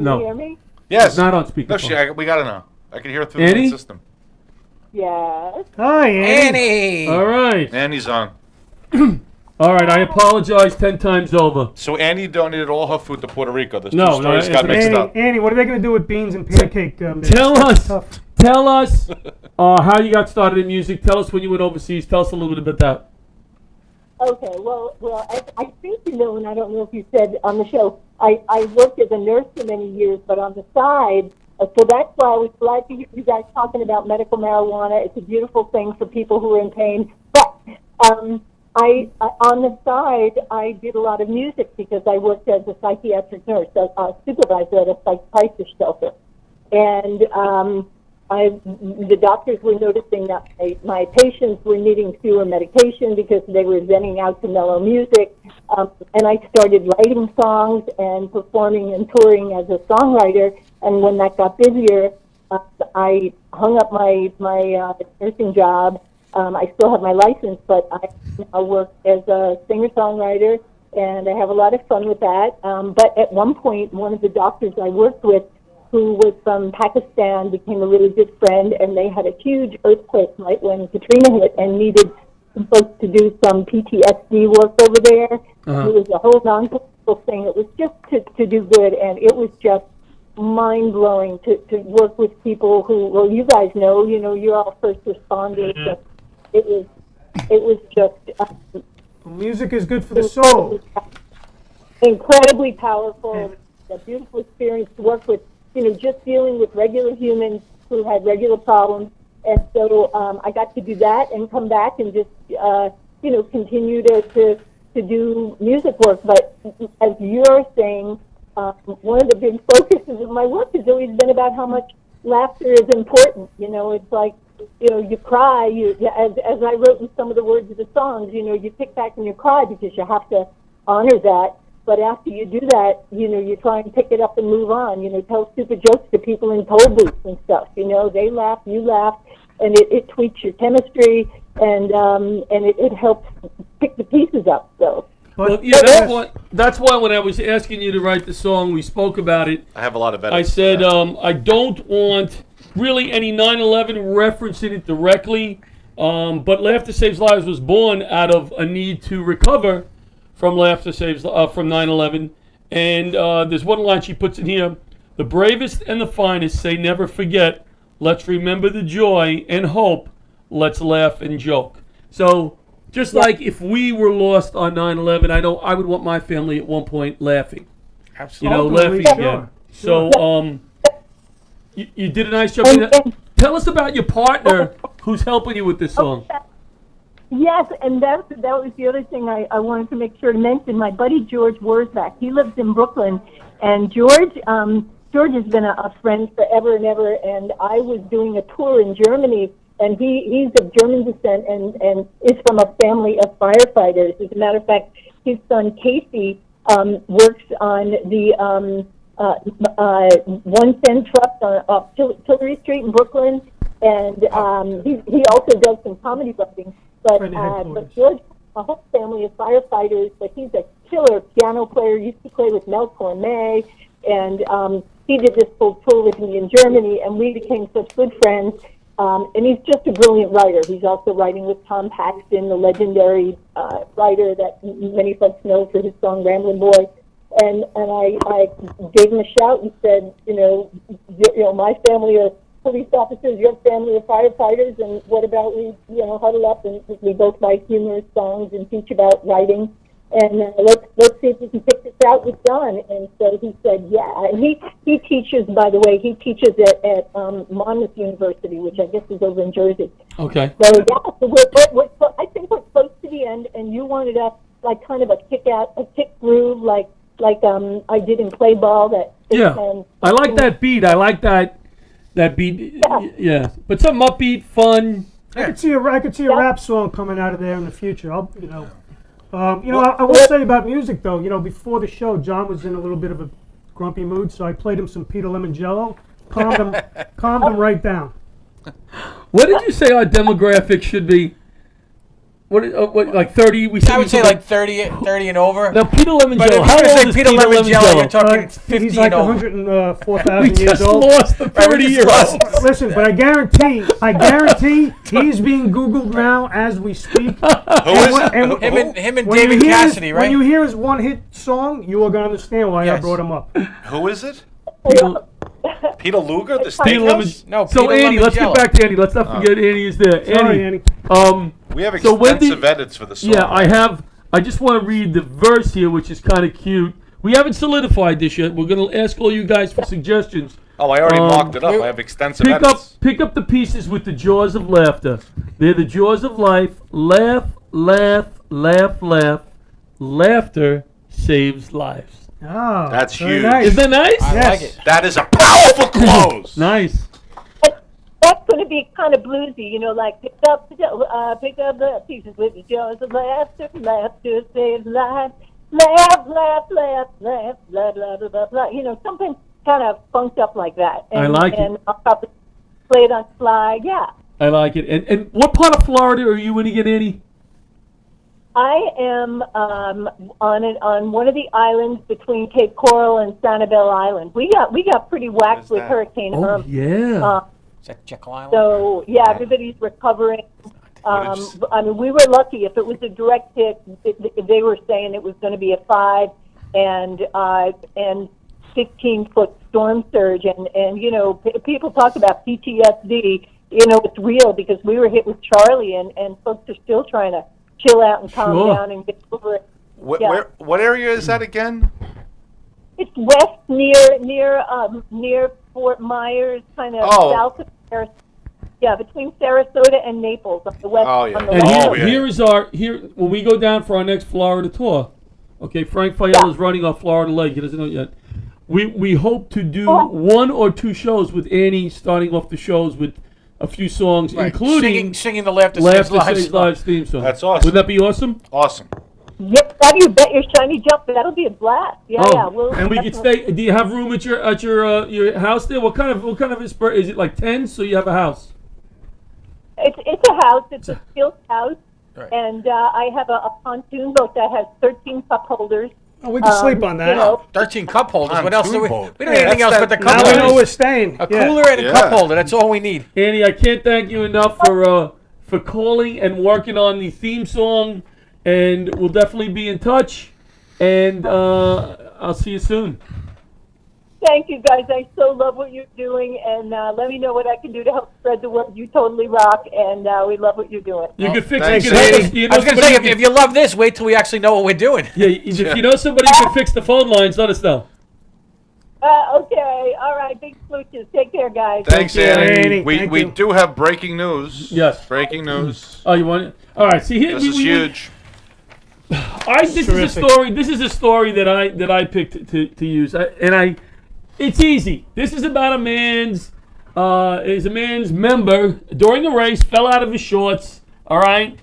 Speaker 2: No.
Speaker 8: you hear me?
Speaker 3: Yes.
Speaker 2: Not on
Speaker 3: No,
Speaker 2: speakerphone.
Speaker 3: we gotta know. I can hear it through
Speaker 2: Annie?
Speaker 3: the system.
Speaker 8: Yes.
Speaker 4: Hi, Annie.
Speaker 5: Annie.
Speaker 2: All right.
Speaker 3: Annie's on.
Speaker 2: All right. I apologize 10 times over.
Speaker 3: So Annie donated all her food to Puerto Rico. The
Speaker 2: No,
Speaker 3: two
Speaker 2: no,
Speaker 3: stories
Speaker 2: it's
Speaker 3: got
Speaker 2: an
Speaker 3: mixed
Speaker 4: Annie,
Speaker 3: up.
Speaker 4: Annie, what are they gonna do with beans and pancake mix?
Speaker 2: Tell
Speaker 4: That's
Speaker 2: us.
Speaker 4: tough.
Speaker 2: Tell us how you got started in music. Tell us when you went overseas. Tell us a little bit about that.
Speaker 8: Okay, well, I think you know, and I don't know if you said on the show, I worked as a nurse for many years, but on the side, so that's why I was glad to hear you guys talking about medical marijuana. It's a beautiful thing for people who are in pain. But I on the side, I did a lot of music because I worked as a psychiatric nurse, a supervisor at a psych crisis shelter. And the doctors were noticing that my patients were needing fewer medication because they were zenning out to mellow music. And I started writing songs and performing and touring as a songwriter. And when that got busier, I hung up my nursing job. I still have my license, but I now work as a singer-songwriter, and I have a lot of fun with that. But at one point, one of the doctors I worked with, who was from Pakistan, became a really good friend, and they had a huge earthquake right when Katrina hit and needed some folks to do some PTSD work over there.
Speaker 2: Uh-huh.
Speaker 8: It was a whole non-political thing. It was just to do good, and it was just mind-blowing to work with people who, well, you guys know, you're all first responders.
Speaker 2: Mm-hmm.
Speaker 8: And it was just
Speaker 4: Music is good for the soul.
Speaker 8: incredibly powerful, a beautiful experience to work with, just dealing with regular humans who had regular problems. And so I got to do that and come back and just, continue to do music work. But as you're saying, one of the big focuses of my work has always been about how much laughter is important. It's like, you cry, as I wrote in some of the words of the songs, you pick back and you cry because you have to honor that. But after you do that, you try and pick it up and move on. Tell stupid jokes to people in toll booths and stuff. They laugh, you laugh, and it tweaks your chemistry, and it helps pick the pieces up. So.
Speaker 2: Well, yeah, that's why when I was asking you to write the song, we spoke about it.
Speaker 3: I have a lot of edits.
Speaker 2: I said I don't want really any 9/11 referencing it directly, but Laughter Saves Lives was born out of a need to recover from from 9/11. And there's one line she puts in here: "The bravest and the finest say never forget. Let's remember the joy and hope. Let's laugh and joke." So just like if we were lost on 9/11, I would want my family at one point laughing.
Speaker 5: Absolutely.
Speaker 2: Laughing
Speaker 4: Sure.
Speaker 2: again. So you did a nice job. Tell us about your partner who's helping you with this song.
Speaker 8: Yes, and that was the other thing I wanted to make sure to mention. My buddy George Wurzbach, he lives in Brooklyn, and George has been a friend forever and ever. And I was doing a tour in Germany, and he's of German descent and is from a family of firefighters. As a matter of fact, his son Casey works on the 110 Trust off Tillery Street in Brooklyn, and he also does some comedy writing. But George, a whole family of firefighters, but he's a killer piano player, used to play with Mel Torme, and he did this full tour with me in Germany, and we became such good friends. And he's just a brilliant writer. He's also writing with Tom Paxton, the legendary writer that many folks know for his song Ramblin' Boy. And I gave him a shout and said, you know, my family are police officers, your family are firefighters, and what about we, you know, huddle up and we both write humorous songs and teach about writing, and let's see if we can pick this out with John. And so he said, yeah. And he teaches, by the way, he teaches at Monmouth University, which I guess is over in Jersey.
Speaker 2: Okay.
Speaker 8: So yeah, so I think we're close to the end, and you wanted a like kind of a kick groove, like I did in Play Ball.
Speaker 2: I like that beat. I like that beat. Yeah. But some upbeat, fun.
Speaker 4: I could see a rap song coming out of there in the future. I will say about music though. You know, before the show, John was in a little bit of a grumpy mood, so I played him some Peter Lemongello, calmed him right down.
Speaker 2: What did you say our demographic should be? What like 30?
Speaker 5: I would say like 30 and over.
Speaker 2: Now, Peter
Speaker 5: But
Speaker 2: Lemongello,
Speaker 5: if
Speaker 2: how
Speaker 5: you're
Speaker 2: old
Speaker 5: saying
Speaker 2: is
Speaker 5: Peter Lemongello, you're talking 50
Speaker 4: he's like
Speaker 5: and over.
Speaker 4: 104,000
Speaker 2: We
Speaker 4: years
Speaker 2: just
Speaker 4: old.
Speaker 2: lost the 30-year-old.
Speaker 4: Listen, but I guarantee he's being Googled now as we speak.
Speaker 5: Him and David Cassidy, right?
Speaker 4: When you hear his one-hit song, you are going to understand why I brought him up.
Speaker 3: Who is it?
Speaker 2: Peter,
Speaker 3: Peter Luger, the
Speaker 2: Peter
Speaker 3: Steakhouse?
Speaker 5: No,
Speaker 2: So
Speaker 5: Peter
Speaker 2: Andy, let's get
Speaker 5: Lemongello.
Speaker 2: back to Andy. Let's not forget Andy is there.
Speaker 4: Sorry, Andy.
Speaker 3: We have
Speaker 2: So when
Speaker 3: extensive edits for the song.
Speaker 2: Yeah, I just want to read the verse here, which is kind of cute. We haven't solidified this yet. We're going to ask all you guys for suggestions.
Speaker 3: Oh, I already marked it up. I have extensive edits.
Speaker 2: Pick up the pieces with the jaws of laughter. They're the jaws of life. Laugh, laugh, laugh, laugh. Laughter saves lives.
Speaker 4: Oh,
Speaker 3: That's
Speaker 4: very
Speaker 3: huge.
Speaker 4: Nice.
Speaker 2: Isn't that nice?
Speaker 5: I like it.
Speaker 3: That is a powerful close.
Speaker 2: Nice.
Speaker 8: That's going to be kind of bluesy, you know, like pick up the pieces with the jaws of laughter saves lives. Laugh, laugh, laugh, laugh, blah, blah, blah, blah, blah. You know, something kind of funked up like that.
Speaker 2: I like it.
Speaker 8: And I'll probably play it on slide, yeah.
Speaker 2: I like it. And what part of Florida are you in again, Andy?
Speaker 8: I am on one of the islands between Cape Coral and Sanibel Island. We got pretty whacked with
Speaker 3: that?
Speaker 8: Hurricane
Speaker 2: Oh,
Speaker 8: Irma.
Speaker 2: yeah.
Speaker 5: Is that Jekyll Island?
Speaker 8: So yeah, everybody's recovering. I mean, we were lucky. If it was a direct hit, they were saying it was going to be a 5 and 15-foot storm surge, and you know, people talk about PTSD. You know, it's real because we were hit with Charlie, and folks are still trying to chill out and calm
Speaker 2: Sure.
Speaker 8: down and get over it.
Speaker 3: What area is that again?
Speaker 8: It's west near Fort Myers, kind of south of Sarasota. Yeah, between Sarasota and Naples on the west.
Speaker 3: Oh, yeah.
Speaker 8: On the
Speaker 2: And
Speaker 8: west.
Speaker 2: here when we go down for our next Florida tour. Okay, Frank Fayella is running our Florida leg. He doesn't know it yet. We hope to do 1 or 2 shows with Annie, starting off the shows with a few songs,
Speaker 5: Right.
Speaker 2: including
Speaker 5: singing the Laughter Saves Lives.
Speaker 2: Lives theme song.
Speaker 3: That's awesome.
Speaker 2: Would that be awesome?
Speaker 3: Awesome.
Speaker 8: Yep, you bet your shiny jump. That'll be a blast. Yeah, yeah. We'll
Speaker 2: and we could
Speaker 8: definitely-
Speaker 2: stay. Do you have room at your house there? What kind of is it like 10? So you have a house?
Speaker 8: It's a house. It's a skilled house,
Speaker 5: Right.
Speaker 8: and I have a pontoon boat that has 13 cup holders.
Speaker 4: Oh, we can sleep on that.
Speaker 8: You know,
Speaker 5: 13 cup holders. What else do we?
Speaker 3: Pontoon boat.
Speaker 5: We don't need anything else but the cup
Speaker 4: Now we know we're
Speaker 5: holders.
Speaker 4: staying.
Speaker 5: A
Speaker 4: Yeah.
Speaker 5: cooler and a
Speaker 3: Yeah.
Speaker 5: cup holder. That's all we need.
Speaker 2: Annie, I can't thank you enough for calling and working on the theme song, and we'll definitely be in touch. And I'll see you soon.
Speaker 8: thank you, guys. I so love what you're doing, and let me know what I can do to help spread the word. You totally rock, and we love what you're doing.
Speaker 2: You can fix
Speaker 3: thanks,
Speaker 2: it.
Speaker 3: Andy.
Speaker 2: You
Speaker 5: I was going to say, if you love this, wait till we actually know what we're doing.
Speaker 2: yeah, if you know somebody who can fix the phone lines, let us know.
Speaker 8: Okay, all right, big smooches. Take care, guys.
Speaker 3: Thanks,
Speaker 2: Thank you,
Speaker 3: Annie.
Speaker 4: Annie.
Speaker 3: We
Speaker 4: Thank
Speaker 3: we
Speaker 4: you.
Speaker 3: do have breaking news.
Speaker 2: Yes.
Speaker 3: Breaking news.
Speaker 2: Oh, you want it? All right. See here.
Speaker 3: This is huge.
Speaker 2: This is a story. This is a story that I picked to use. It's easy. This is about a man's member during a race fell out of his shorts. All right,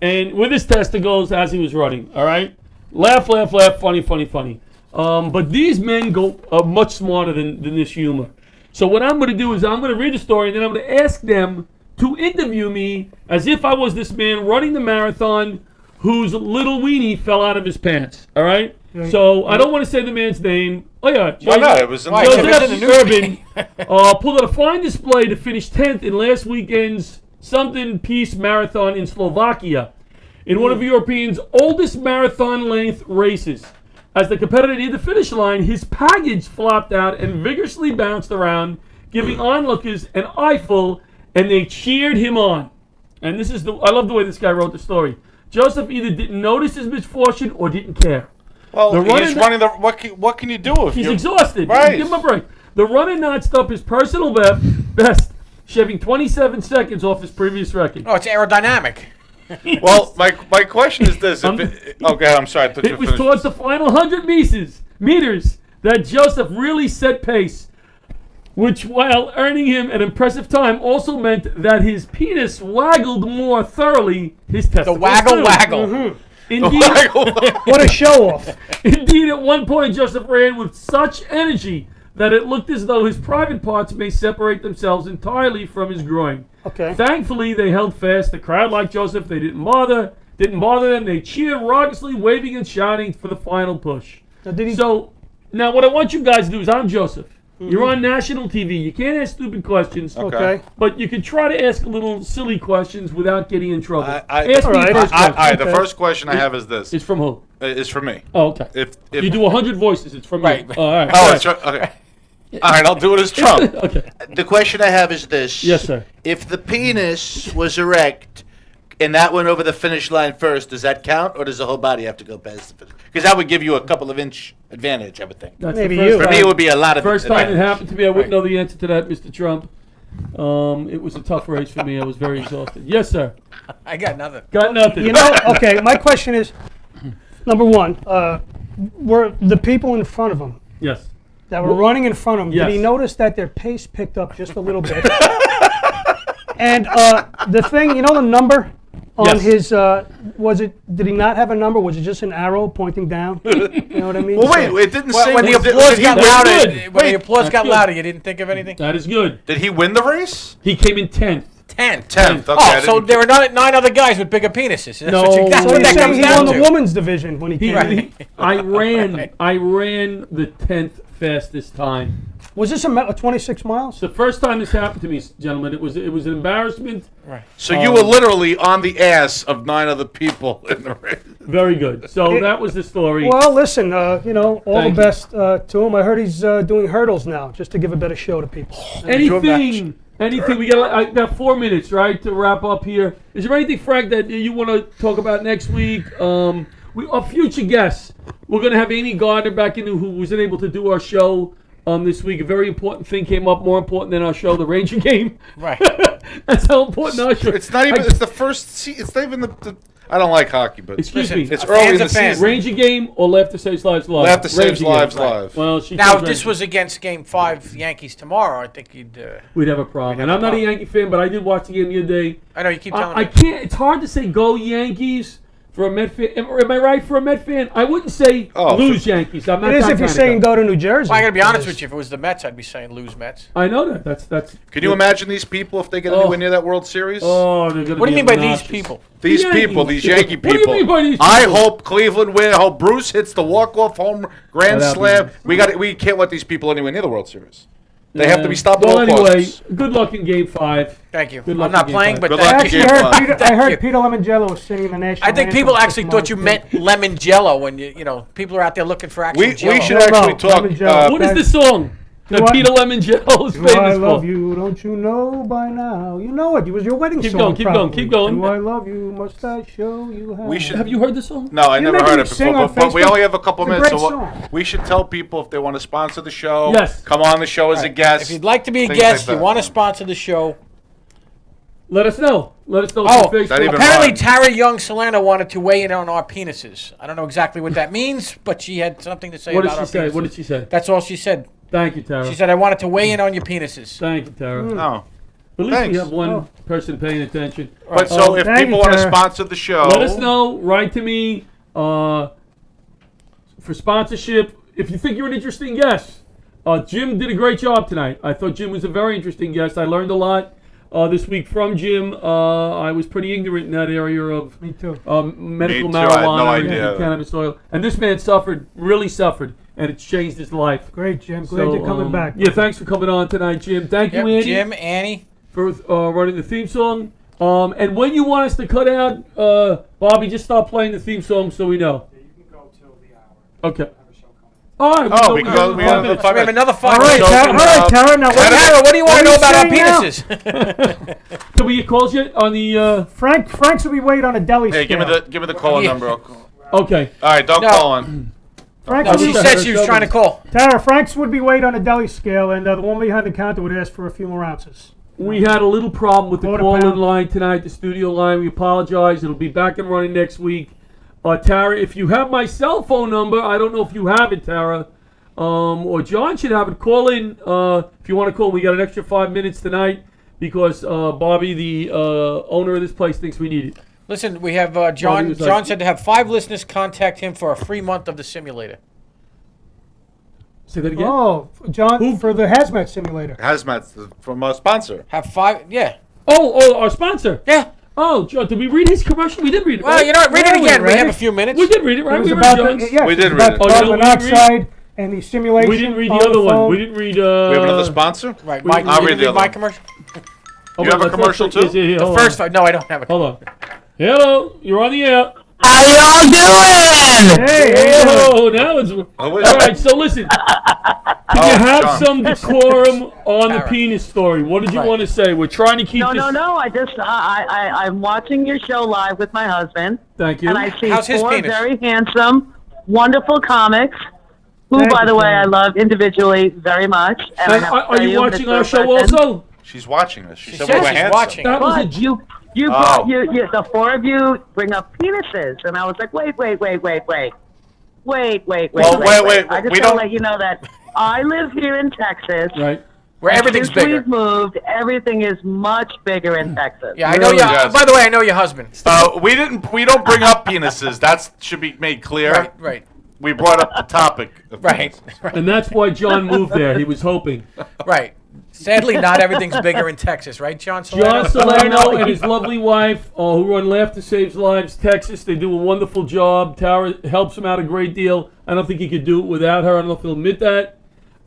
Speaker 2: and with his testicles as he was running. All right, laugh, laugh, laugh, funny, funny, funny. But these men are much smarter than this humor. So what I'm going to do is I'm going to read the story and then I'm going to ask them to interview me as if I was this man running the marathon whose little weenie fell out of his pants. All right. So I don't want to say the man's name. Oh yeah.
Speaker 3: Why not? It was in
Speaker 5: Why?
Speaker 3: the
Speaker 5: It was in the
Speaker 2: Urban pulled out a fine display to finish 10th in last weekend's Something Peace Marathon in Slovakia, in one of Europe's oldest marathon length races. As the competitor neared the finish line, his package flopped out and vigorously bounced around, giving onlookers an eyeful, and they cheered him on. And this is I love the way this guy wrote the story. Joseph either didn't notice his misfortune or didn't care.
Speaker 3: Well,
Speaker 2: The
Speaker 3: he's running the. What can you do if
Speaker 2: He's
Speaker 3: you're
Speaker 2: exhausted.
Speaker 3: Right.
Speaker 2: Give him a break. The runner notched up his personal best, shaving 27 seconds off his previous record.
Speaker 5: Oh, it's aerodynamic.
Speaker 3: Well, my question is this. Okay, I'm sorry. I thought you
Speaker 2: It
Speaker 3: were
Speaker 2: was
Speaker 3: finished.
Speaker 2: towards the final 100 meters that Joseph really set pace, which, while earning him an impressive time, also meant that his penis waggled more thoroughly his
Speaker 5: The
Speaker 2: testicles.
Speaker 5: waggle
Speaker 2: too.
Speaker 5: waggle.
Speaker 2: Indeed,
Speaker 4: What a show off.
Speaker 2: indeed, at one point, Joseph ran with such energy that it looked as though his private parts may separate themselves entirely from his groin.
Speaker 4: Okay.
Speaker 2: Thankfully, they held fast. The crowd liked Joseph. They didn't bother them. They cheered raucously, waving and shouting for the final push.
Speaker 4: Now, did he?
Speaker 2: So, now what I want you guys to do is, I'm Joseph. You're on national TV. You can't ask stupid questions,
Speaker 4: Okay.
Speaker 2: but you can try to ask little silly questions without getting in trouble.
Speaker 3: I-
Speaker 2: ask
Speaker 4: All
Speaker 2: me
Speaker 4: right.
Speaker 2: the first
Speaker 3: All
Speaker 2: question.
Speaker 3: right, the
Speaker 4: Okay.
Speaker 3: first question I have is this.
Speaker 2: It's from who?
Speaker 3: Is for me.
Speaker 2: Oh, okay.
Speaker 3: If
Speaker 2: You do 100 voices. It's from
Speaker 5: Right.
Speaker 2: you. Oh, all right.
Speaker 3: Oh, it's okay. All right, I'll do it as Trump.
Speaker 2: Okay.
Speaker 6: The question I have is this.
Speaker 2: Yes, sir.
Speaker 6: If the penis was erect and that went over the finish line first, does that count, or does the whole body have to go past the finish? Because that would give you a couple of inch advantage, I would think.
Speaker 2: That's
Speaker 4: Maybe
Speaker 2: the first
Speaker 4: you.
Speaker 6: For
Speaker 2: time.
Speaker 6: me, it would be a lot of
Speaker 2: First time it
Speaker 6: advantage.
Speaker 2: happened to me, I wouldn't know the answer to that, Mr. Trump. It was a tough race for me. I was very exhausted. Yes, sir.
Speaker 5: I got nothing.
Speaker 2: Got nothing.
Speaker 4: You know, okay, my question is, number one, were the people in front of him
Speaker 2: Yes.
Speaker 4: that were running in front of him,
Speaker 2: Yes.
Speaker 4: did he notice that their pace picked up just a little bit? And the thing, you know the number on
Speaker 2: Yes.
Speaker 4: his, did he not have a number? Was it just an arrow pointing down? You know what I mean?
Speaker 3: Well, wait,
Speaker 4: So-
Speaker 3: it didn't
Speaker 5: Well,
Speaker 3: say.
Speaker 5: when the
Speaker 3: did-
Speaker 5: applause
Speaker 3: did he
Speaker 5: got
Speaker 3: win?
Speaker 5: louder,
Speaker 2: good.
Speaker 5: when the applause got
Speaker 2: good.
Speaker 5: louder, you didn't think of anything?
Speaker 2: That is good.
Speaker 3: Did he win the race?
Speaker 2: He came in 10th.
Speaker 5: 10.
Speaker 3: 10th. Okay. I
Speaker 5: Oh, so
Speaker 3: didn't-
Speaker 5: there were nine other guys with bigger penises. That's
Speaker 2: No.
Speaker 5: what, that's
Speaker 2: So
Speaker 4: So
Speaker 5: what
Speaker 4: you're
Speaker 5: that
Speaker 4: saying
Speaker 5: comes
Speaker 4: he won
Speaker 5: down
Speaker 4: the
Speaker 5: to.
Speaker 4: women's division when he came in?
Speaker 2: I ran the 10th fastest time.
Speaker 4: Was this a 26 miles?
Speaker 2: The first time this happened to me, gentlemen, it was an embarrassment.
Speaker 3: So you were literally on the ass of 9 other people in the race.
Speaker 2: Very good. So that was the story.
Speaker 4: Well, listen, you know, all
Speaker 2: Thank
Speaker 4: the
Speaker 2: you.
Speaker 4: best to him. I heard he's doing hurdles now, just to give a better show to people.
Speaker 2: Anything. We got 4 minutes, right, to wrap up here. Is there anything, Frank, that you want to talk about next week? Our future guests. We're going to have Amy Gardner back in, who wasn't able to do our show this week. A very important thing came up, more important than our show, the Ranger game.
Speaker 5: Right.
Speaker 2: That's how important our show.
Speaker 3: It's not even. It's the first. It's not even the. I don't like hockey, but
Speaker 2: Excuse me.
Speaker 3: it's early in the
Speaker 5: are fans.
Speaker 3: season.
Speaker 2: Ranger game or Laughter Saves Lives live?
Speaker 3: Laughter Saves
Speaker 2: Ranger
Speaker 3: Lives
Speaker 2: game.
Speaker 3: live.
Speaker 2: Well, she
Speaker 5: Now,
Speaker 2: chose
Speaker 5: if this
Speaker 2: Ranger.
Speaker 5: was against Game 5 Yankees tomorrow, I think you'd...
Speaker 2: We'd have a problem.
Speaker 5: We'd
Speaker 2: And
Speaker 5: have
Speaker 2: I'm
Speaker 5: a
Speaker 2: not a
Speaker 5: problem.
Speaker 2: Yankee fan, but I did watch the game the other day.
Speaker 5: I know, you keep telling
Speaker 2: I
Speaker 5: me.
Speaker 2: can't. It's hard to say go Yankees for a Met fan. Am I right for a Met fan? I wouldn't say lose Yankees. I'm not
Speaker 4: It is
Speaker 2: that
Speaker 4: if you're
Speaker 2: kind of
Speaker 4: saying
Speaker 2: guy.
Speaker 4: go to New Jersey.
Speaker 5: Well, I got to be honest with you. If it was the Mets, I'd be saying lose Mets.
Speaker 2: I know that. That's.
Speaker 3: Can you imagine these people if they get anywhere near that World Series?
Speaker 2: Oh, they're gonna.
Speaker 5: What do you
Speaker 2: be
Speaker 5: mean by these
Speaker 2: obnoxious.
Speaker 5: people?
Speaker 3: These
Speaker 2: Yankees.
Speaker 3: people, these Yankee
Speaker 2: What do you
Speaker 3: people.
Speaker 2: mean by these
Speaker 3: I
Speaker 2: people?
Speaker 3: hope Cleveland win. I hope Bruce hits the walk-off home grand
Speaker 2: that'd be
Speaker 3: slam.
Speaker 2: nice.
Speaker 3: We can't let these people anywhere near the World Series. They have to be stopped at
Speaker 2: Well,
Speaker 3: all
Speaker 2: anyway,
Speaker 3: costs.
Speaker 2: good luck in Game 5.
Speaker 5: Thank you.
Speaker 2: Good
Speaker 5: I'm
Speaker 2: luck
Speaker 5: not
Speaker 2: in Game
Speaker 5: playing,
Speaker 2: 5.
Speaker 5: but
Speaker 3: Good
Speaker 4: I
Speaker 3: luck
Speaker 5: thank
Speaker 3: to
Speaker 4: actually
Speaker 5: you.
Speaker 3: Game
Speaker 4: heard,
Speaker 3: 5.
Speaker 4: Peter, I
Speaker 5: Thank
Speaker 4: heard
Speaker 5: you.
Speaker 4: Peter Lemongello was singing the national
Speaker 5: I think
Speaker 4: anthem
Speaker 5: people
Speaker 4: this
Speaker 5: actually thought you
Speaker 4: morning.
Speaker 5: meant lemon jello when you know, people are out there looking for actual
Speaker 3: We
Speaker 5: jello.
Speaker 3: should
Speaker 4: No,
Speaker 3: actually
Speaker 4: no,
Speaker 3: talk.
Speaker 4: Lemon Jello.
Speaker 2: What is the song that
Speaker 4: Do I-
Speaker 2: Peter Lemongello is
Speaker 4: Do
Speaker 2: famous
Speaker 4: I
Speaker 2: for?
Speaker 4: love you, don't you know by now? You know it. It was your wedding
Speaker 2: Keep
Speaker 4: song.
Speaker 2: going, keep going,
Speaker 4: probably.
Speaker 2: keep going.
Speaker 4: Do I love you, must I show you how?
Speaker 3: We should-
Speaker 2: Have you heard the song?
Speaker 3: No, I
Speaker 4: You
Speaker 3: never
Speaker 4: making
Speaker 3: heard
Speaker 4: me
Speaker 3: it
Speaker 4: sing
Speaker 3: before.
Speaker 4: on
Speaker 3: But we
Speaker 4: Facebook?
Speaker 3: only have a couple
Speaker 4: It's a
Speaker 3: minutes,
Speaker 4: great
Speaker 3: so
Speaker 4: song.
Speaker 3: we should tell people if they want to sponsor the show.
Speaker 2: Yes.
Speaker 3: Come on the show as a guest.
Speaker 5: If you'd like to be a
Speaker 3: Things
Speaker 5: guest,
Speaker 3: like
Speaker 5: you
Speaker 3: that.
Speaker 5: want to sponsor the show.
Speaker 2: Let us know. Let us know
Speaker 5: Oh,
Speaker 2: through
Speaker 3: that
Speaker 2: Facebook.
Speaker 3: even-
Speaker 5: Apparently,
Speaker 3: Right.
Speaker 5: Tara Young Solano wanted to weigh in on our penises. I don't know exactly what that means, but she had something to say
Speaker 2: What did
Speaker 5: about
Speaker 2: she
Speaker 5: our
Speaker 2: say?
Speaker 5: penises.
Speaker 2: What did she say?
Speaker 5: That's all she said.
Speaker 2: Thank you, Tara.
Speaker 5: She said, I wanted to weigh in on your penises.
Speaker 2: Thank you, Tara.
Speaker 3: No.
Speaker 2: At least
Speaker 3: Thanks.
Speaker 2: we have one person paying attention.
Speaker 3: But so if
Speaker 4: Thank
Speaker 3: people
Speaker 4: you,
Speaker 3: want to
Speaker 4: Tara.
Speaker 3: sponsor the show,
Speaker 2: Let us know. Write to me for sponsorship. If you think you're an interesting guest, Jim did a great job tonight. I thought Jim was a very interesting guest. I learned a lot this week from Jim. I was pretty ignorant in that area of
Speaker 4: Me too.
Speaker 2: medical
Speaker 3: Me too. I had no
Speaker 2: marijuana and
Speaker 3: idea.
Speaker 2: cannabis oil. And this man suffered, really suffered, and it's changed his life.
Speaker 4: Great, Jim. Glad
Speaker 2: So,
Speaker 4: you're coming back.
Speaker 2: Yeah, thanks for coming on tonight, Jim. Thank
Speaker 5: Yep,
Speaker 2: you, Andy,
Speaker 5: Jim, Annie.
Speaker 2: for running the theme song. And when you want us to cut out, Bobby, just stop playing the theme song so we know.
Speaker 9: Yeah, you can go till the hour.
Speaker 2: Okay.
Speaker 9: Have
Speaker 2: All right.
Speaker 3: Oh,
Speaker 2: so
Speaker 3: we
Speaker 2: got
Speaker 3: go. We have the
Speaker 5: So we have another 5
Speaker 4: All right,
Speaker 5: minutes.
Speaker 4: Tara, all right, Tara. Now,
Speaker 5: Tara, what do you want to know about our
Speaker 4: saying now?
Speaker 5: penises?
Speaker 2: Can we get calls yet on the?
Speaker 4: Frank's will be weighed on a deli
Speaker 3: Hey,
Speaker 4: scale.
Speaker 3: give me the call
Speaker 5: Yeah.
Speaker 3: number. All
Speaker 2: Okay.
Speaker 3: right, don't
Speaker 5: No.
Speaker 3: call in.
Speaker 4: Frank's
Speaker 5: No,
Speaker 4: will
Speaker 5: she
Speaker 4: be,
Speaker 5: said she was trying to call.
Speaker 4: Tara, Frank's would be weighed on a deli scale, and the one behind the counter would ask for a few more ounces.
Speaker 2: We had a little problem with the
Speaker 4: Quarter
Speaker 2: call-in
Speaker 4: pound.
Speaker 2: line tonight, the studio line. We apologize. It'll be back and running next week. Tara, if you have my cell phone number, I don't know if you have it, Tara, or John should have it. Call in if you want to call. We got an extra 5 minutes tonight because Bobby, the owner of this place, thinks we need it.
Speaker 5: Listen, we have
Speaker 2: Well, he
Speaker 5: John.
Speaker 2: was
Speaker 5: John
Speaker 2: like-
Speaker 5: said to have 5 listeners contact him for a free month of the simulator.
Speaker 2: Say that again.
Speaker 4: Oh, John,
Speaker 2: Who?
Speaker 4: for the hazmat simulator.
Speaker 3: Hazmat's from a sponsor.
Speaker 5: Have 5, yeah.
Speaker 2: Oh, our sponsor.
Speaker 5: Yeah.
Speaker 2: Oh, John, did we read his commercial? We did read it.
Speaker 5: Well,
Speaker 2: right?
Speaker 5: you know what? Read
Speaker 4: Yeah,
Speaker 5: it
Speaker 4: we
Speaker 5: again. We
Speaker 4: read
Speaker 5: have
Speaker 4: it.
Speaker 5: a few minutes.
Speaker 2: We did read it, right?
Speaker 4: It was
Speaker 2: We read
Speaker 4: about
Speaker 2: John's.
Speaker 4: yes,
Speaker 3: We
Speaker 4: it
Speaker 3: did
Speaker 4: was
Speaker 3: read
Speaker 4: about
Speaker 3: it.
Speaker 2: Oh, you
Speaker 4: carbon
Speaker 2: know, we didn't read-
Speaker 4: monoxide and the simulation.
Speaker 2: We didn't read the
Speaker 4: on
Speaker 2: other one.
Speaker 4: phone.
Speaker 2: We didn't read.
Speaker 3: We have another sponsor.
Speaker 5: Right.
Speaker 2: We-
Speaker 5: Mike,
Speaker 3: I'll
Speaker 5: you
Speaker 3: read
Speaker 5: read
Speaker 3: the
Speaker 5: my
Speaker 3: other
Speaker 5: commercial?
Speaker 2: Oh,
Speaker 3: You have a
Speaker 2: let's-
Speaker 3: commercial
Speaker 2: let's-
Speaker 3: too?
Speaker 2: yes, yeah,
Speaker 5: The
Speaker 2: hold
Speaker 5: first
Speaker 2: on.
Speaker 5: 5. No, I don't have a
Speaker 2: Hold on. Hello, you're on the air.
Speaker 10: How y'all doing?
Speaker 4: Hey,
Speaker 2: Oh, now it's.
Speaker 3: Oh, wait.
Speaker 2: All right, so listen. Can you have
Speaker 3: John.
Speaker 2: some decorum on the
Speaker 5: Tara.
Speaker 2: penis story? What did you
Speaker 5: Right.
Speaker 2: want to say? We're trying to keep
Speaker 10: No,
Speaker 2: this.
Speaker 10: no. I'm watching your show live with my husband,
Speaker 2: Thank you.
Speaker 10: and I see
Speaker 5: How's his
Speaker 10: 4
Speaker 5: penis?
Speaker 10: very handsome, wonderful comics, who,
Speaker 4: Thank
Speaker 10: by
Speaker 4: you,
Speaker 10: the way,
Speaker 4: Tara.
Speaker 10: I love individually very much. And I
Speaker 2: And
Speaker 10: have to
Speaker 2: are
Speaker 10: tell
Speaker 2: you watching
Speaker 10: Mr.
Speaker 2: our show
Speaker 10: Person,
Speaker 2: also?
Speaker 3: She's watching this. She
Speaker 5: She
Speaker 3: said
Speaker 5: says
Speaker 3: we were
Speaker 5: she's
Speaker 3: handsome.
Speaker 5: watching.
Speaker 2: That was a.
Speaker 10: But you brought the 4 of you bring up penises, and I was like, wait.
Speaker 3: Well,
Speaker 10: wait.
Speaker 3: wait,
Speaker 10: I just
Speaker 3: we
Speaker 10: want
Speaker 3: don't-
Speaker 10: to let you know that I live here in Texas.
Speaker 2: Right.
Speaker 5: Where everything's
Speaker 10: Since
Speaker 5: bigger.
Speaker 10: we've moved, everything is much bigger in Texas.
Speaker 5: Yeah, I know you.
Speaker 3: Yes.
Speaker 5: By the way, I know your husband.
Speaker 3: We don't bring up penises. That should be made clear.
Speaker 5: Right, right,
Speaker 3: We brought up the topic. Of
Speaker 5: right,
Speaker 3: penises.
Speaker 5: right,
Speaker 2: And that's why John moved there. He was hoping.
Speaker 5: right. Sadly, not everything's bigger in Texas, right, John?
Speaker 2: John
Speaker 5: Salerno?
Speaker 2: Salerno and his lovely wife, who run Laughter Saves Lives Texas, they do a wonderful job. Tara helps him out a great deal. I don't think he could do it without her. I don't know if he'll admit that.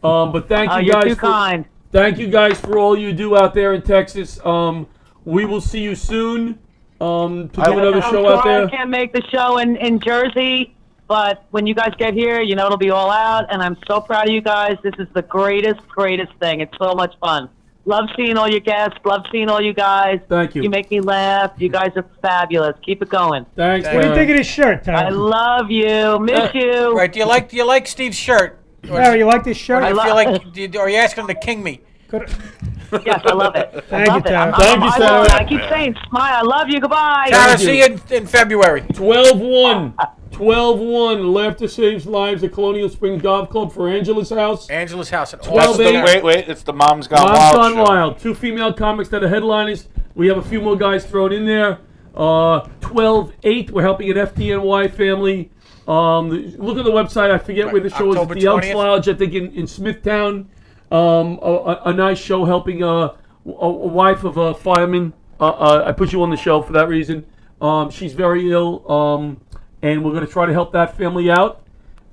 Speaker 2: But thank
Speaker 10: Oh,
Speaker 2: you
Speaker 10: you're
Speaker 2: guys.
Speaker 10: too kind.
Speaker 2: Thank you guys for all you do out there in Texas. We will see you soon to do another
Speaker 10: I'm
Speaker 2: show out
Speaker 10: sorry
Speaker 2: there.
Speaker 10: I can't make the show in Jersey, but when you guys get here, you know it'll be all out, and I'm so proud of you guys. This is the greatest thing. It's so much fun. Love seeing all your guests. Love seeing all you guys.
Speaker 2: Thank you.
Speaker 10: You make me laugh. You guys are fabulous. Keep it going.
Speaker 2: Thanks.
Speaker 4: What do you
Speaker 2: Tara.
Speaker 4: think of this shirt,
Speaker 10: I
Speaker 4: Tara?
Speaker 10: love you. Miss you.
Speaker 5: Right. Do you like Steve's shirt? Or
Speaker 4: Tara, you like this
Speaker 5: do
Speaker 4: shirt?
Speaker 5: you
Speaker 10: love-
Speaker 5: feel like? Are you asking him to king me?
Speaker 4: Could-
Speaker 10: Yes, I love it.
Speaker 4: Thank you,
Speaker 10: love it.
Speaker 4: Tara.
Speaker 2: Thank you,
Speaker 10: I love
Speaker 2: Tara.
Speaker 10: it. I keep saying, smile. I love you. Goodbye.
Speaker 5: Tara,
Speaker 2: you.
Speaker 5: see you in February.
Speaker 2: 12-1. 12-1. Laughter Saves Lives at Colonial Springs Golf Club for Angela's house.
Speaker 5: Angela's house. And
Speaker 2: Well,
Speaker 3: That's
Speaker 2: they-
Speaker 3: the, wait. It's the Mom's Gone
Speaker 2: Mom's
Speaker 3: Wild
Speaker 2: Gone
Speaker 3: show.
Speaker 2: Wild. 2 female comics that are headliners. We have a few more guys thrown in there. 12-8. We're helping an FDNY family. Look at the website. I forget where the show is.
Speaker 5: October
Speaker 2: At the Elks
Speaker 5: 20th.
Speaker 2: Lodge, I think in Smithtown. A nice show helping a wife of a fireman. I put you on the show for that reason. She's very ill, and we're going to try to help that family out.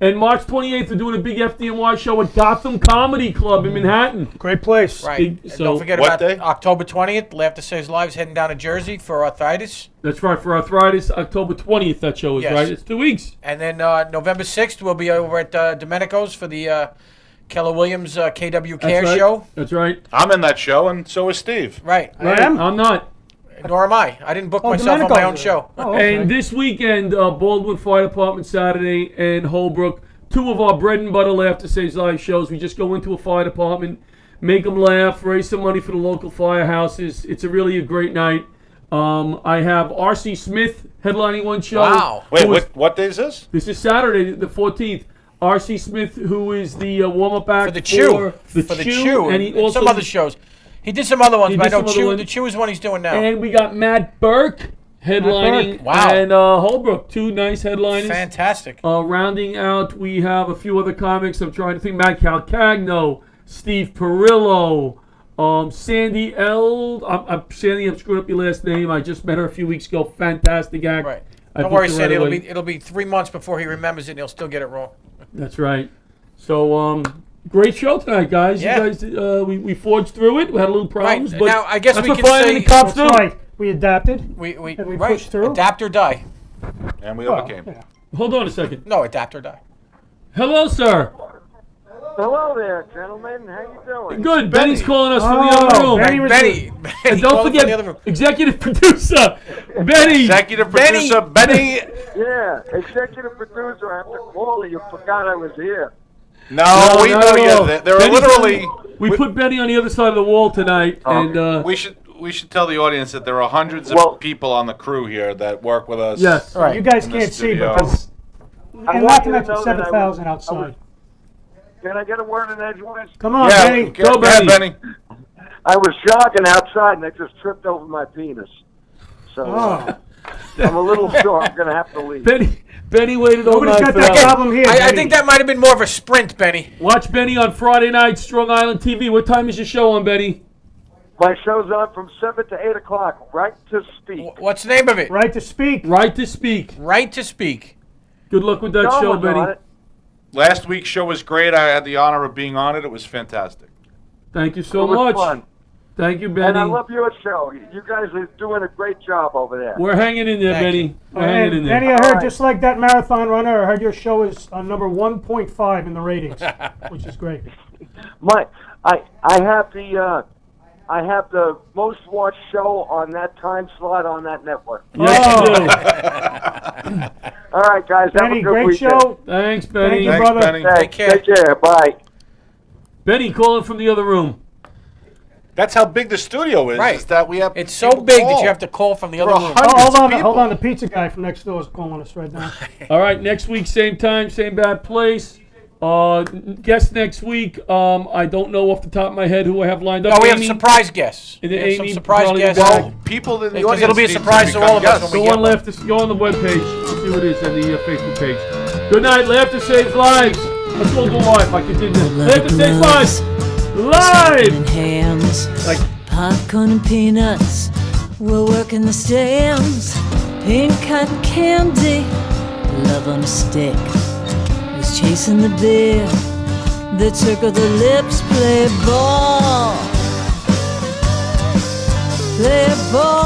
Speaker 2: And March 28th, we're doing a big FDNY show at Gotham Comedy Club in Manhattan.
Speaker 4: Great place.
Speaker 5: Right.
Speaker 2: Big-
Speaker 5: And
Speaker 2: so-
Speaker 5: don't forget
Speaker 3: What
Speaker 5: about
Speaker 3: day?
Speaker 5: October 20th. Laughter Saves Lives heading down to Jersey for arthritis.
Speaker 2: That's right, for arthritis, October 20th, that show is,
Speaker 5: Yes.
Speaker 2: right? It's 2 weeks.
Speaker 5: And then November 6th, we'll be over at Domenico's for the Keller Williams KW Care
Speaker 2: That's right.
Speaker 5: show.
Speaker 2: That's right.
Speaker 3: I'm in that show, and so is Steve.
Speaker 5: Right.
Speaker 2: Right.
Speaker 4: am?
Speaker 2: I'm not.
Speaker 5: Nor am I. I didn't book
Speaker 4: Oh,
Speaker 5: myself on my
Speaker 4: Domenico's
Speaker 5: own
Speaker 4: is
Speaker 5: show.
Speaker 4: Oh, okay.
Speaker 2: And this weekend, Baldwin Fire Department Saturday and Holbrook, 2 of our bread and butter Laughter Saves Lives shows. We just go into a fire department, make them laugh, raise some money for the local firehouses. It's really a great night. I have R.C. Smith headlining one show.
Speaker 5: Wow.
Speaker 3: Wait,
Speaker 2: who is-
Speaker 3: what day is this?
Speaker 2: This is Saturday, the 14th. R.C. Smith, who is the warm-up act
Speaker 5: For the Chew.
Speaker 2: the
Speaker 5: For the
Speaker 2: Chew,
Speaker 5: Chew.
Speaker 2: and he also
Speaker 5: some other shows. He did some other ones,
Speaker 2: He
Speaker 5: but I
Speaker 2: did
Speaker 5: know
Speaker 2: some other
Speaker 5: Chew,
Speaker 2: ones.
Speaker 5: the Chew is one he's doing now.
Speaker 2: And we got Matt Burke headlining.
Speaker 4: Burke.
Speaker 5: Wow.
Speaker 2: And Holbrook, 2 nice headliners.
Speaker 5: Fantastic.
Speaker 2: Rounding out, we have a few other comics. I'm trying to think. Matt Calcagno, Steve Perillo, Sandy L. Sandy, I'm screwing up your last name. I just met her a few weeks ago. Fantastic act.
Speaker 5: Right.
Speaker 2: I
Speaker 5: Don't
Speaker 2: booked
Speaker 5: worry,
Speaker 2: her
Speaker 5: Sandy.
Speaker 2: right away.
Speaker 5: It'll be 3 months before he remembers it, and he'll still get it wrong.
Speaker 2: That's right. So, great show tonight, guys.
Speaker 5: Yeah.
Speaker 2: You guys, we forged through it. We had a little problems,
Speaker 5: Right.
Speaker 2: but
Speaker 5: Now, I guess
Speaker 2: that's
Speaker 5: we
Speaker 2: what
Speaker 5: can
Speaker 2: firemen
Speaker 5: say-
Speaker 2: and cops
Speaker 4: That's
Speaker 2: do.
Speaker 4: right. We adapted.
Speaker 5: We
Speaker 4: And we
Speaker 5: right.
Speaker 4: pushed through.
Speaker 5: Adapt or die.
Speaker 3: And we
Speaker 4: Well,
Speaker 3: overcame.
Speaker 4: yeah.
Speaker 2: Hold on a second.
Speaker 5: No, adapt or die.
Speaker 2: Hello, sir.
Speaker 11: Hello there, gentlemen. How you doing?
Speaker 2: Good. Benny's calling us from the other room.
Speaker 4: Benny
Speaker 2: And don't forget, executive producer, Benny.
Speaker 3: Executive producer Benny.
Speaker 11: Yeah, executive producer. I have to call you. Forgot I was here.
Speaker 3: No, we
Speaker 2: not
Speaker 3: know
Speaker 2: at
Speaker 3: you.
Speaker 2: all.
Speaker 3: There are
Speaker 2: Benny's
Speaker 3: literally.
Speaker 2: We put Benny on the other side of the wall tonight, and
Speaker 3: We should tell the audience that there are hundreds of people on the crew here that work with us.
Speaker 2: yes.
Speaker 5: Right.
Speaker 4: You guys
Speaker 3: In the
Speaker 4: can't see,
Speaker 3: studio.
Speaker 4: because
Speaker 11: I
Speaker 4: and
Speaker 11: want
Speaker 4: not to
Speaker 11: you to
Speaker 4: mention
Speaker 11: know that I
Speaker 4: 7,000
Speaker 11: was-
Speaker 4: outside.
Speaker 11: Can I get a word in edgewise?
Speaker 4: Come on,
Speaker 3: Yeah,
Speaker 4: Benny.
Speaker 3: go,
Speaker 2: Benny.
Speaker 3: Benny.
Speaker 11: I was jogging outside and I just tripped over my penis. So
Speaker 4: Oh.
Speaker 11: I'm a little sore. I'm going to have to leave.
Speaker 2: Benny waited all
Speaker 4: Nobody's
Speaker 2: night
Speaker 4: got
Speaker 2: for
Speaker 4: that
Speaker 2: that.
Speaker 4: problem here.
Speaker 5: I
Speaker 4: Benny.
Speaker 5: think that might have been more of a sprint, Benny.
Speaker 2: Watch Benny on Friday night, Strong Island TV. What time is your show on, Benny?
Speaker 11: My show's on from 7 to 8 o'clock. Right to speak.
Speaker 5: What's the name of it?
Speaker 4: Right to speak.
Speaker 2: Right to speak.
Speaker 5: Right to speak.
Speaker 2: Good luck with that
Speaker 11: John
Speaker 2: show,
Speaker 11: was on
Speaker 2: Benny.
Speaker 11: it.
Speaker 3: Last week's show was great. I had the honor of being on it. It was fantastic.
Speaker 2: Thank you so
Speaker 11: It was
Speaker 2: much.
Speaker 11: fun.
Speaker 2: Thank you,
Speaker 11: And I
Speaker 2: Benny.
Speaker 11: love your show. You guys are doing a great job over there.
Speaker 2: We're hanging in there,
Speaker 5: Thank
Speaker 2: Benny. We're hanging in
Speaker 4: And
Speaker 2: there.
Speaker 4: Benny, I heard
Speaker 11: Alright.
Speaker 4: just like that marathon runner, I heard your show is on number 1.5 in the ratings, which is great.
Speaker 11: I have the most watched show on that time slot on that network.
Speaker 2: Yes, you do.
Speaker 11: All right, guys. Have
Speaker 4: Benny,
Speaker 11: a good
Speaker 4: great
Speaker 11: weekend.
Speaker 4: show.
Speaker 2: Thanks, Benny.
Speaker 4: Thank you,
Speaker 3: Thanks,
Speaker 4: brother.
Speaker 3: Benny.
Speaker 11: Thanks.
Speaker 5: care.
Speaker 11: Take care. Bye.
Speaker 2: Benny calling from the other room.
Speaker 3: That's how big the studio is.
Speaker 5: Right.
Speaker 3: Is that we have
Speaker 5: It's so
Speaker 3: people
Speaker 5: big
Speaker 3: call.
Speaker 5: that you have to call from the other
Speaker 3: There are
Speaker 5: room.
Speaker 3: hundreds
Speaker 4: Oh, hold
Speaker 3: of
Speaker 4: on,
Speaker 3: people.
Speaker 4: hold on. The pizza guy from next door is calling us right now.
Speaker 2: All right, next week, same time, same bad place. Guest next week. I don't know off the top of my head who I have lined up.
Speaker 5: No, we have
Speaker 2: Amy?
Speaker 5: surprise guests.
Speaker 2: And
Speaker 5: We
Speaker 2: then
Speaker 5: have some
Speaker 2: Amy
Speaker 5: surprise
Speaker 2: probably
Speaker 5: guests.
Speaker 2: will be
Speaker 3: Well, people in the
Speaker 5: Because
Speaker 3: audience
Speaker 5: it'll be a
Speaker 3: need to
Speaker 5: surprise to
Speaker 3: become
Speaker 5: all of us
Speaker 3: guests.
Speaker 5: when we
Speaker 2: Go
Speaker 5: get
Speaker 2: on
Speaker 5: one.
Speaker 2: left. Go on the webpage. See what it is on the Facebook page. Good night. Laughter saves lives. Let's go live. I can do this. Laughter saves lives.
Speaker 1: in
Speaker 2: Live.
Speaker 1: hands,
Speaker 2: Like
Speaker 1: popcorn and peanuts. We're working the stands, pink cotton candy, love on a stick. Was chasing the beer that circle the lips. Play ball, play ball.